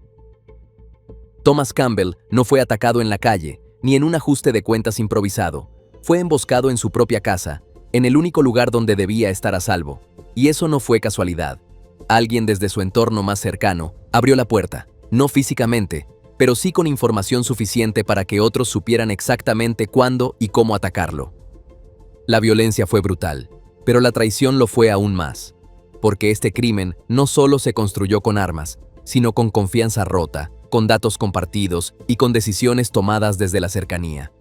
Thomas Campbell no fue atacado en la calle, ni en un ajuste de cuentas improvisado. Fue emboscado en su propia casa, en el único lugar donde debía estar a salvo. Y eso no fue casualidad. Alguien desde su entorno más cercano abrió la puerta, no físicamente, pero sí con información suficiente para que otros supieran exactamente cuándo y cómo atacarlo. La violencia fue brutal, pero la traición lo fue aún más, porque este crimen no solo se construyó con armas, sino con confianza rota, con datos compartidos y con decisiones tomadas desde la cercanía.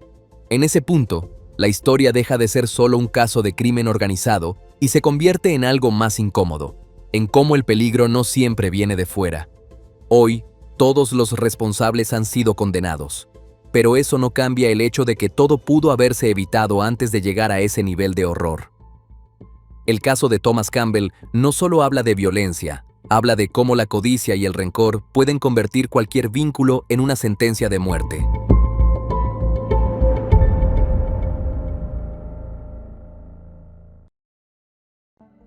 En ese punto, la historia deja de ser solo un caso de crimen organizado y se convierte en algo más incómodo, en cómo el peligro no siempre viene de fuera. Hoy, todos los responsables han sido condenados. pero eso no cambia el hecho de que todo pudo haberse evitado antes de llegar a ese nivel de horror. El caso de Thomas Campbell no solo habla de violencia, habla de cómo la codicia y el rencor pueden convertir cualquier vínculo en una sentencia de muerte.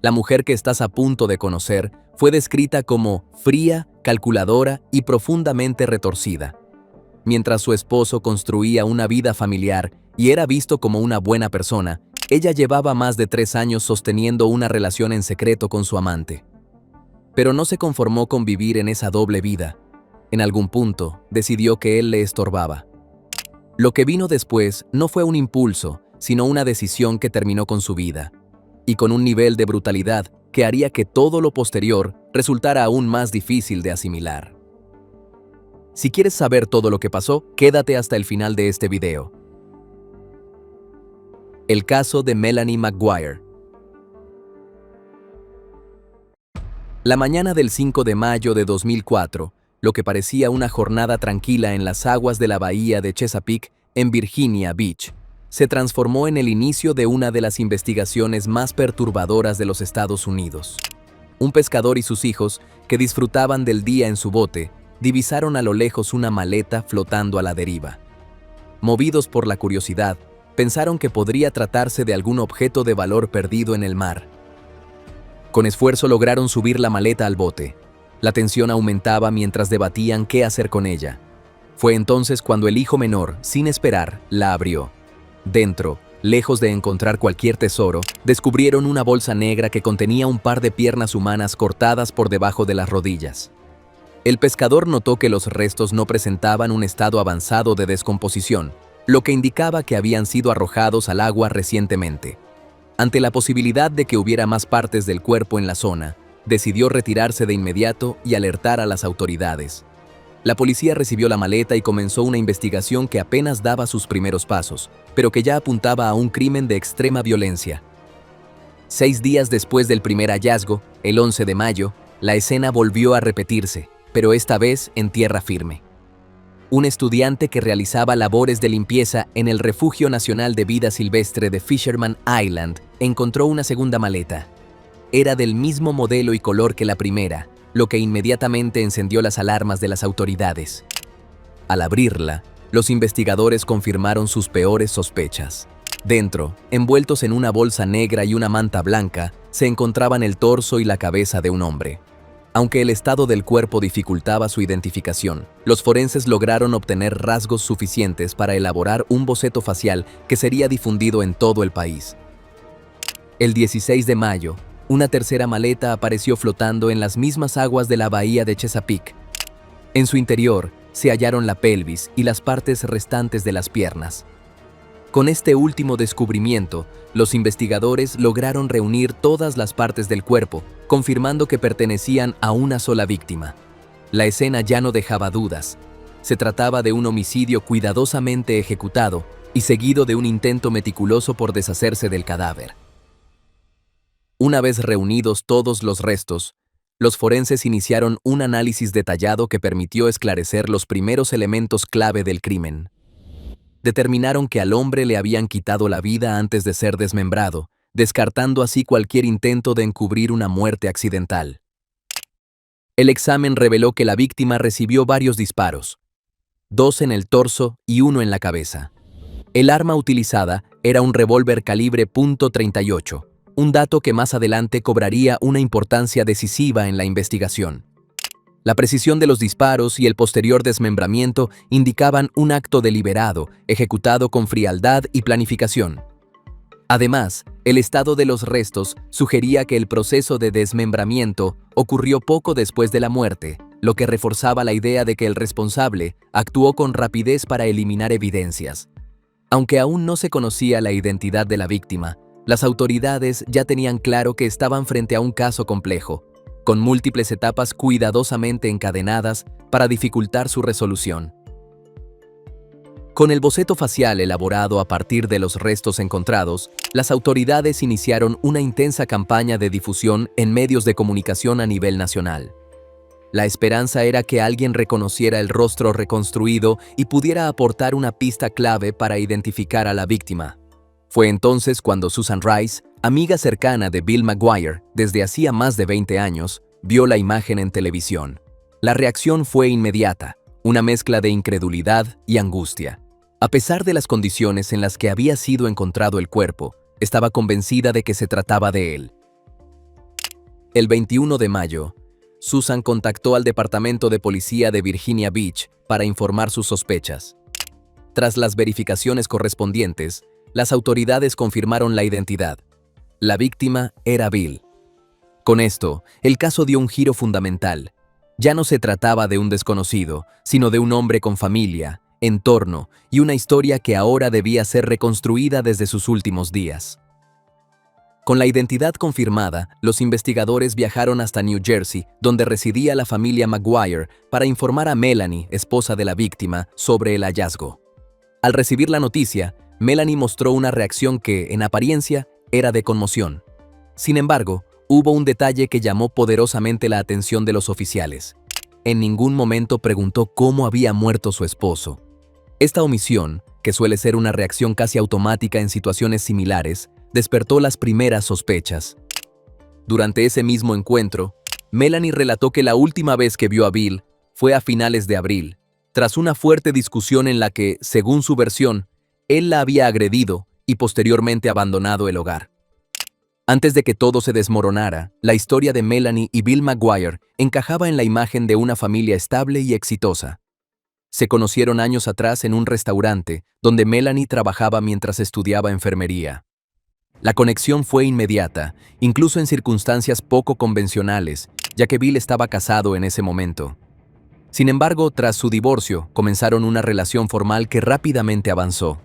La mujer que estás a punto de conocer fue descrita como fría, calculadora y profundamente retorcida. Mientras su esposo construía una vida familiar y era visto como una buena persona, ella llevaba más de 3 años sosteniendo una relación en secreto con su amante. Pero no se conformó con vivir en esa doble vida. En algún punto, decidió que él le estorbaba. Lo que vino después no fue un impulso, sino una decisión que terminó con su vida, y con un nivel de brutalidad que haría que todo lo posterior resultara aún más difícil de asimilar. Si quieres saber todo lo que pasó, quédate hasta el final de este video. El caso de Melanie McGuire. La mañana del 5 de mayo de 2004, lo que parecía una jornada tranquila en las aguas de la bahía de Chesapeake, en Virginia Beach, se transformó en el inicio de una de las investigaciones más perturbadoras de los Estados Unidos. Un pescador y sus hijos, que disfrutaban del día en su bote, divisaron a lo lejos una maleta flotando a la deriva. Movidos por la curiosidad, pensaron que podría tratarse de algún objeto de valor perdido en el mar. Con esfuerzo lograron subir la maleta al bote. La tensión aumentaba mientras debatían qué hacer con ella. Fue entonces cuando el hijo menor, sin esperar, la abrió. Dentro, lejos de encontrar cualquier tesoro, descubrieron una bolsa negra que contenía un par de piernas humanas cortadas por debajo de las rodillas. El pescador notó que los restos no presentaban un estado avanzado de descomposición, lo que indicaba que habían sido arrojados al agua recientemente. Ante la posibilidad de que hubiera más partes del cuerpo en la zona, decidió retirarse de inmediato y alertar a las autoridades. La policía recibió la maleta y comenzó una investigación que apenas daba sus primeros pasos, pero que ya apuntaba a un crimen de extrema violencia. 6 días después del primer hallazgo, el 11 de mayo, la escena volvió a repetirse, pero esta vez en tierra firme. Un estudiante que realizaba labores de limpieza en el Refugio Nacional de Vida Silvestre de Fisherman Island encontró una segunda maleta. Era del mismo modelo y color que la primera, lo que inmediatamente encendió las alarmas de las autoridades. Al abrirla, los investigadores confirmaron sus peores sospechas. Dentro, envueltos en una bolsa negra y una manta blanca, se encontraban el torso y la cabeza de un hombre. Aunque el estado del cuerpo dificultaba su identificación, los forenses lograron obtener rasgos suficientes para elaborar un boceto facial que sería difundido en todo el país. El 16 de mayo, una tercera maleta apareció flotando en las mismas aguas de la bahía de Chesapeake. En su interior se hallaron la pelvis y las partes restantes de las piernas. Con este último descubrimiento, los investigadores lograron reunir todas las partes del cuerpo, confirmando que pertenecían a una sola víctima. La escena ya no dejaba dudas. Se trataba de un homicidio cuidadosamente ejecutado y seguido de un intento meticuloso por deshacerse del cadáver. Una vez reunidos todos los restos, los forenses iniciaron un análisis detallado que permitió esclarecer los primeros elementos clave del crimen. Determinaron que al hombre le habían quitado la vida antes de ser desmembrado, descartando así cualquier intento de encubrir una muerte accidental. El examen reveló que la víctima recibió varios disparos, 2 en el torso y 1 en la cabeza. El arma utilizada era un revólver calibre .38, un dato que más adelante cobraría una importancia decisiva en la investigación. La precisión de los disparos y el posterior desmembramiento indicaban un acto deliberado, ejecutado con frialdad y planificación. Además, el estado de los restos sugería que el proceso de desmembramiento ocurrió poco después de la muerte, lo que reforzaba la idea de que el responsable actuó con rapidez para eliminar evidencias. Aunque aún no se conocía la identidad de la víctima, las autoridades ya tenían claro que estaban frente a un caso complejo, con múltiples etapas cuidadosamente encadenadas para dificultar su resolución. Con el boceto facial elaborado a partir de los restos encontrados, las autoridades iniciaron una intensa campaña de difusión en medios de comunicación a nivel nacional. La esperanza era que alguien reconociera el rostro reconstruido y pudiera aportar una pista clave para identificar a la víctima. Fue entonces cuando Susan Rice, amiga cercana de Bill McGuire desde hacía más de 20 años, vio la imagen en televisión. La reacción fue inmediata, una mezcla de incredulidad y angustia. A pesar de las condiciones en las que había sido encontrado el cuerpo, estaba convencida de que se trataba de él. El 21 de mayo, Susan contactó al Departamento de Policía de Virginia Beach para informar sus sospechas. Tras las verificaciones correspondientes, las autoridades confirmaron la identidad. La víctima era Bill. Con esto, el caso dio un giro fundamental. Ya no se trataba de un desconocido, sino de un hombre con familia, entorno y una historia que ahora debía ser reconstruida desde sus últimos días. Con la identidad confirmada, los investigadores viajaron hasta New Jersey, donde residía la familia McGuire, para informar a Melanie, esposa de la víctima, sobre el hallazgo. Al recibir la noticia, Melanie mostró una reacción que, en apariencia, era de conmoción. Sin embargo, hubo un detalle que llamó poderosamente la atención de los oficiales. En ningún momento preguntó cómo había muerto su esposo. Esta omisión, que suele ser una reacción casi automática en situaciones similares, despertó las primeras sospechas. Durante ese mismo encuentro, Melanie relató que la última vez que vio a Bill fue a finales de abril, tras una fuerte discusión en la que, según su versión, él la había agredido y posteriormente abandonado el hogar. Antes de que todo se desmoronara, la historia de Melanie y Bill McGuire encajaba en la imagen de una familia estable y exitosa. Se conocieron años atrás en un restaurante donde Melanie trabajaba mientras estudiaba enfermería. La conexión fue inmediata, incluso en circunstancias poco convencionales, ya que Bill estaba casado en ese momento. Sin embargo, tras su divorcio, comenzaron una relación formal que rápidamente avanzó.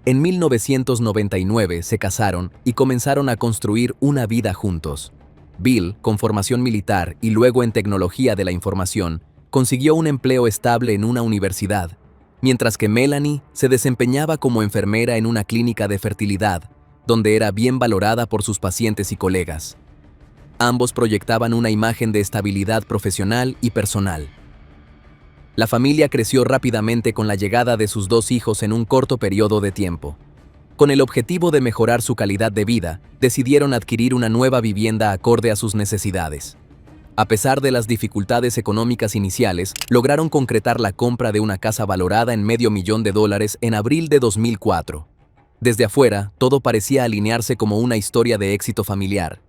En 1999 se casaron y comenzaron a construir una vida juntos. Bill, con formación militar y luego en tecnología de la información, consiguió un empleo estable en una universidad, mientras que Melanie se desempeñaba como enfermera en una clínica de fertilidad, donde era bien valorada por sus pacientes y colegas. Ambos proyectaban una imagen de estabilidad profesional y personal. La familia creció rápidamente con la llegada de sus 2 hijos en un corto periodo de tiempo. Con el objetivo de mejorar su calidad de vida, decidieron adquirir una nueva vivienda acorde a sus necesidades. A pesar de las dificultades económicas iniciales, lograron concretar la compra de una casa valorada en $500,000 en abril de 2004. Desde afuera, todo parecía alinearse como una historia de éxito familiar.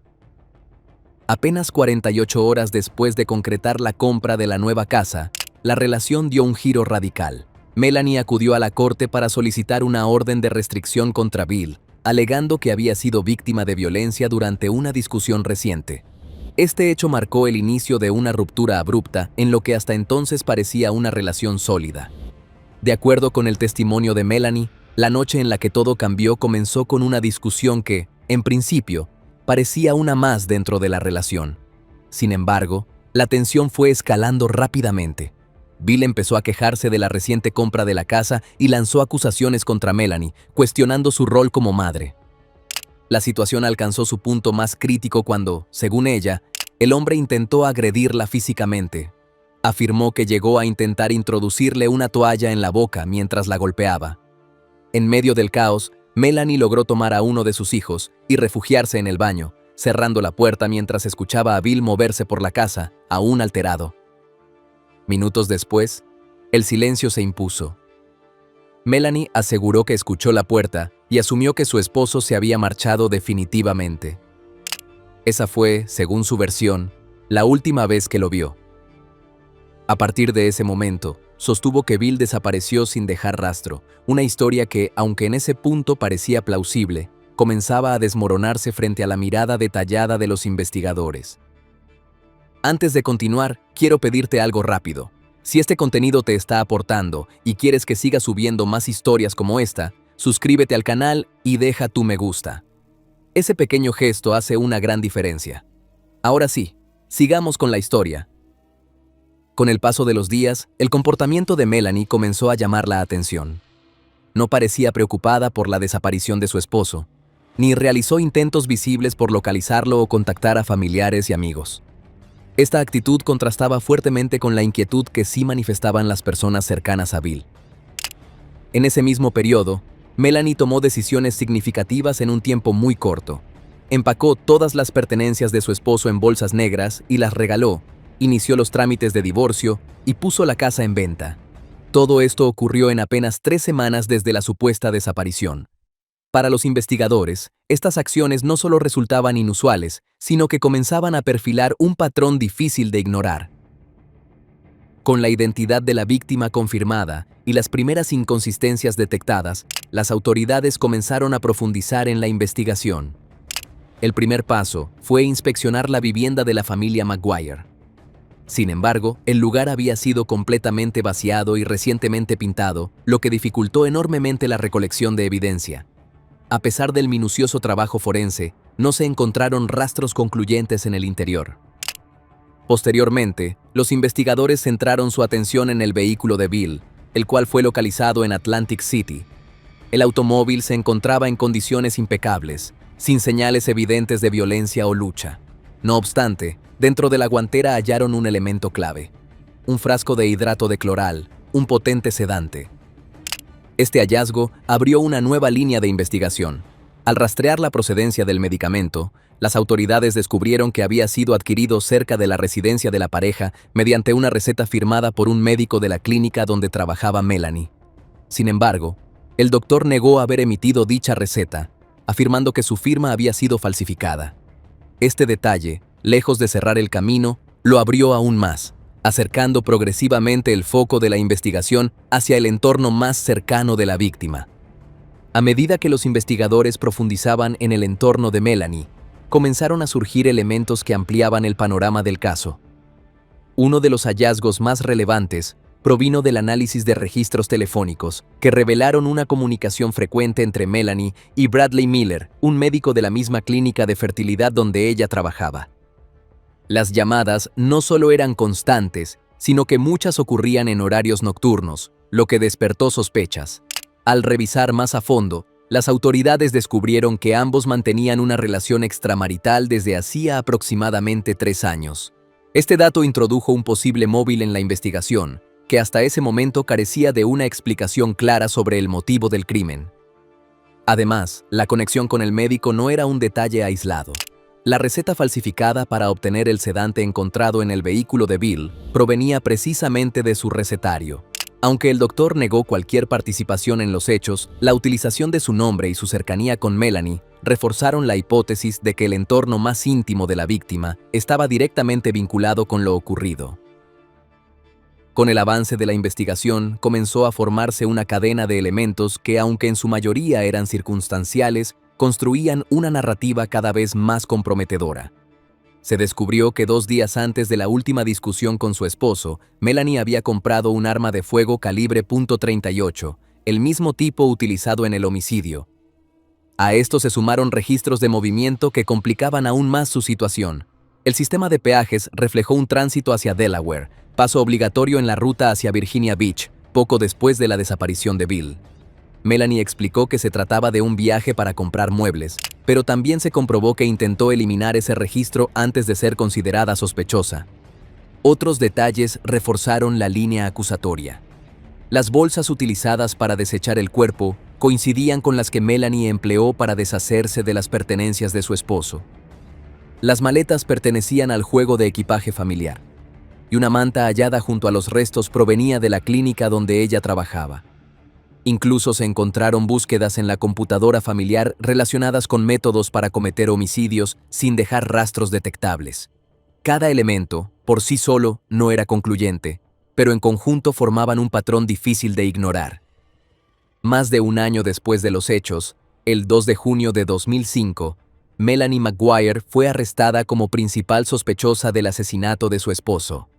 Apenas 48 horas después de concretar la compra de la nueva casa, la relación dio un giro radical. Melanie acudió a la corte para solicitar una orden de restricción contra Bill, alegando que había sido víctima de violencia durante una discusión reciente. Este hecho marcó el inicio de una ruptura abrupta en lo que hasta entonces parecía una relación sólida. De acuerdo con el testimonio de Melanie, la noche en la que todo cambió comenzó con una discusión que, en principio, parecía una más dentro de la relación. Sin embargo, la tensión fue escalando rápidamente. Bill empezó a quejarse de la reciente compra de la casa y lanzó acusaciones contra Melanie, cuestionando su rol como madre. La situación alcanzó su punto más crítico cuando, según ella, el hombre intentó agredirla físicamente. Afirmó que llegó a intentar introducirle una toalla en la boca mientras la golpeaba. En medio del caos, Melanie logró tomar a uno de sus hijos y refugiarse en el baño, cerrando la puerta mientras escuchaba a Bill moverse por la casa, aún alterado. Minutos después, el silencio se impuso. Melanie aseguró que escuchó la puerta y asumió que su esposo se había marchado definitivamente. Esa fue, según su versión, la última vez que lo vio. A partir de ese momento, sostuvo que Bill desapareció sin dejar rastro, una historia que, aunque en ese punto parecía plausible, comenzaba a desmoronarse frente a la mirada detallada de los investigadores. Antes de continuar, quiero pedirte algo rápido. Si este contenido te está aportando y quieres que siga subiendo más historias como esta, suscríbete al canal y deja tu me gusta. Ese pequeño gesto hace una gran diferencia. Ahora sí, sigamos con la historia. Con el paso de los días, el comportamiento de Melanie comenzó a llamar la atención. No parecía preocupada por la desaparición de su esposo, ni realizó intentos visibles por localizarlo o contactar a familiares y amigos. Esta actitud contrastaba fuertemente con la inquietud que sí manifestaban las personas cercanas a Bill. En ese mismo periodo, Melanie tomó decisiones significativas en un tiempo muy corto. Empacó todas las pertenencias de su esposo en bolsas negras y las regaló, inició los trámites de divorcio y puso la casa en venta. Todo esto ocurrió en apenas 3 semanas desde la supuesta desaparición. Para los investigadores, estas acciones no solo resultaban inusuales, sino que comenzaban a perfilar un patrón difícil de ignorar. Con la identidad de la víctima confirmada y las primeras inconsistencias detectadas, las autoridades comenzaron a profundizar en la investigación. El primer paso fue inspeccionar la vivienda de la familia Maguire. Sin embargo, el lugar había sido completamente vaciado y recientemente pintado, lo que dificultó enormemente la recolección de evidencia. A pesar del minucioso trabajo forense, no se encontraron rastros concluyentes en el interior. Posteriormente, los investigadores centraron su atención en el vehículo de Bill, el cual fue localizado en Atlantic City. El automóvil se encontraba en condiciones impecables, sin señales evidentes de violencia o lucha. No obstante, dentro de la guantera hallaron un elemento clave: un frasco de hidrato de cloral, un potente sedante. Este hallazgo abrió una nueva línea de investigación. Al rastrear la procedencia del medicamento, las autoridades descubrieron que había sido adquirido cerca de la residencia de la pareja mediante una receta firmada por un médico de la clínica donde trabajaba Melanie. Sin embargo, el doctor negó haber emitido dicha receta, afirmando que su firma había sido falsificada. Este detalle, lejos de cerrar el camino, lo abrió aún más, acercando progresivamente el foco de la investigación hacia el entorno más cercano de la víctima. A medida que los investigadores profundizaban en el entorno de Melanie, comenzaron a surgir elementos que ampliaban el panorama del caso. Uno de los hallazgos más relevantes provino del análisis de registros telefónicos, que revelaron una comunicación frecuente entre Melanie y Bradley Miller, un médico de la misma clínica de fertilidad donde ella trabajaba. Las llamadas no solo eran constantes, sino que muchas ocurrían en horarios nocturnos, lo que despertó sospechas. Al revisar más a fondo, las autoridades descubrieron que ambos mantenían una relación extramarital desde hacía aproximadamente 3 años. Este dato introdujo un posible móvil en la investigación, que hasta ese momento carecía de una explicación clara sobre el motivo del crimen. Además, la conexión con el médico no era un detalle aislado. La receta falsificada para obtener el sedante encontrado en el vehículo de Bill provenía precisamente de su recetario. Aunque el doctor negó cualquier participación en los hechos, la utilización de su nombre y su cercanía con Melanie reforzaron la hipótesis de que el entorno más íntimo de la víctima estaba directamente vinculado con lo ocurrido. Con el avance de la investigación, comenzó a formarse una cadena de elementos que, aunque en su mayoría eran circunstanciales, construían una narrativa cada vez más comprometedora. Se descubrió que 2 días antes de la última discusión con su esposo, Melanie había comprado un arma de fuego calibre .38, el mismo tipo utilizado en el homicidio. A esto se sumaron registros de movimiento que complicaban aún más su situación. El sistema de peajes reflejó un tránsito hacia Delaware, paso obligatorio en la ruta hacia Virginia Beach, poco después de la desaparición de Bill. Melanie explicó que se trataba de un viaje para comprar muebles, pero también se comprobó que intentó eliminar ese registro antes de ser considerada sospechosa. Otros detalles reforzaron la línea acusatoria. Las bolsas utilizadas para desechar el cuerpo coincidían con las que Melanie empleó para deshacerse de las pertenencias de su esposo. Las maletas pertenecían al juego de equipaje familiar, y una manta hallada junto a los restos provenía de la clínica donde ella trabajaba. Incluso se encontraron búsquedas en la computadora familiar relacionadas con métodos para cometer homicidios sin dejar rastros detectables. Cada elemento, por sí solo, no era concluyente, pero en conjunto formaban un patrón difícil de ignorar. Más de 1 año después de los hechos, el 2 de junio de 2005, Melanie Maguire fue arrestada como principal sospechosa del asesinato de su esposo.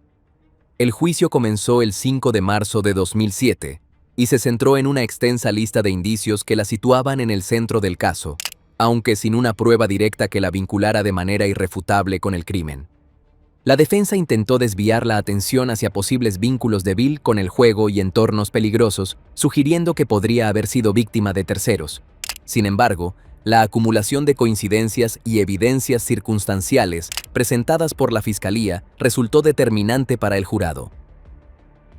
El juicio comenzó el 5 de marzo de 2007, y se centró en una extensa lista de indicios que la situaban en el centro del caso, aunque sin una prueba directa que la vinculara de manera irrefutable con el crimen. La defensa intentó desviar la atención hacia posibles vínculos de Bill con el juego y entornos peligrosos, sugiriendo que podría haber sido víctima de terceros. Sin embargo, la acumulación de coincidencias y evidencias circunstanciales presentadas por la Fiscalía resultó determinante para el jurado.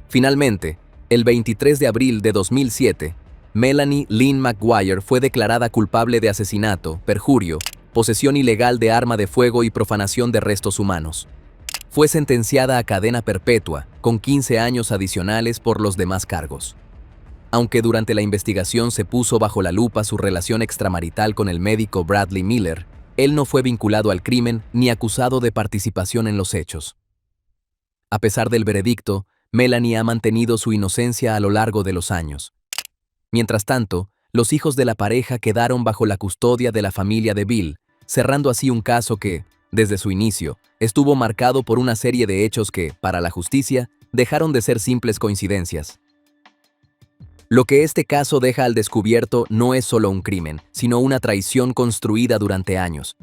Finalmente, el 23 de abril de 2007, Melanie Lynn McGuire fue declarada culpable de asesinato, perjurio, posesión ilegal de arma de fuego y profanación de restos humanos. Fue sentenciada a cadena perpetua, con 15 años adicionales por los demás cargos. Aunque durante la investigación se puso bajo la lupa su relación extramarital con el médico Bradley Miller, él no fue vinculado al crimen ni acusado de participación en los hechos. A pesar del veredicto, Melanie ha mantenido su inocencia a lo largo de los años. Mientras tanto, los hijos de la pareja quedaron bajo la custodia de la familia de Bill, cerrando así un caso que, desde su inicio, estuvo marcado por una serie de hechos que, para la justicia, dejaron de ser simples coincidencias. Lo que este caso deja al descubierto no es solo un crimen, sino una traición construida durante años.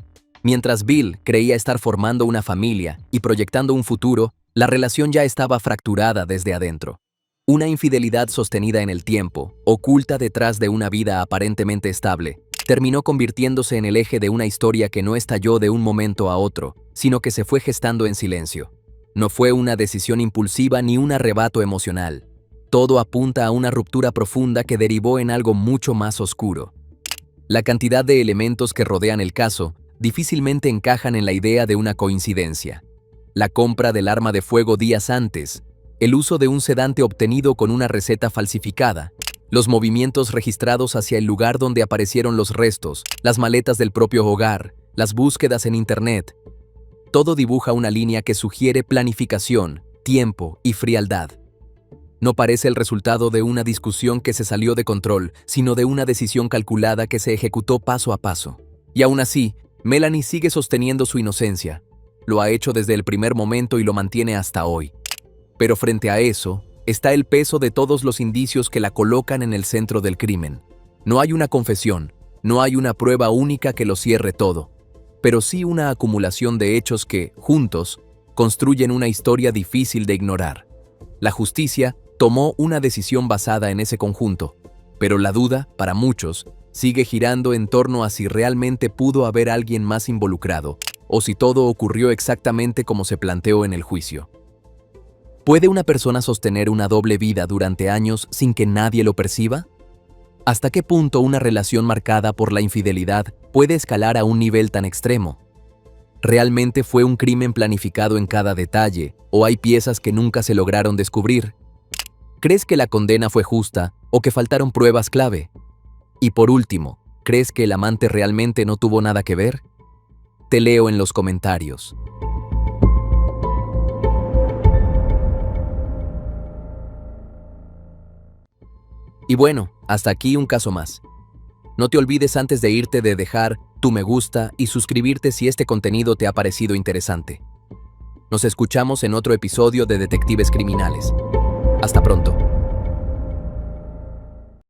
Mientras Bill creía estar formando una familia y proyectando un futuro, la relación ya estaba fracturada desde adentro. Una infidelidad sostenida en el tiempo, oculta detrás de una vida aparentemente estable, terminó convirtiéndose en el eje de una historia que no estalló de un momento a otro, sino que se fue gestando en silencio. No fue una decisión impulsiva ni un arrebato emocional. Todo apunta a una ruptura profunda que derivó en algo mucho más oscuro. La cantidad de elementos que rodean el caso difícilmente encajan en la idea de una coincidencia. La compra del arma de fuego días antes, el uso de un sedante obtenido con una receta falsificada, los movimientos registrados hacia el lugar donde aparecieron los restos, las maletas del propio hogar, las búsquedas en Internet. Todo dibuja una línea que sugiere planificación, tiempo y frialdad. No parece el resultado de una discusión que se salió de control, sino de una decisión calculada que se ejecutó paso a paso. Y aún así, Melanie sigue sosteniendo su inocencia. Lo ha hecho desde el primer momento y lo mantiene hasta hoy. Pero frente a eso, está el peso de todos los indicios que la colocan en el centro del crimen. No hay una confesión, no hay una prueba única que lo cierre todo, pero sí una acumulación de hechos que, juntos, construyen una historia difícil de ignorar. La justicia tomó una decisión basada en ese conjunto, pero la duda, para muchos, sigue girando en torno a si realmente pudo haber alguien más involucrado, o si todo ocurrió exactamente como se planteó en el juicio. ¿Puede una persona sostener una doble vida durante años sin que nadie lo perciba? ¿Hasta qué punto una relación marcada por la infidelidad puede escalar a un nivel tan extremo? ¿Realmente fue un crimen planificado en cada detalle, o hay piezas que nunca se lograron descubrir? ¿Crees que la condena fue justa o que faltaron pruebas clave? Y por último, ¿crees que el amante realmente no tuvo nada que ver? Te leo en los comentarios. Y bueno, hasta aquí un caso más. No te olvides antes de irte de dejar tu me gusta y suscribirte si este contenido te ha parecido interesante. Nos escuchamos en otro episodio de Detectives Criminales. Hasta pronto.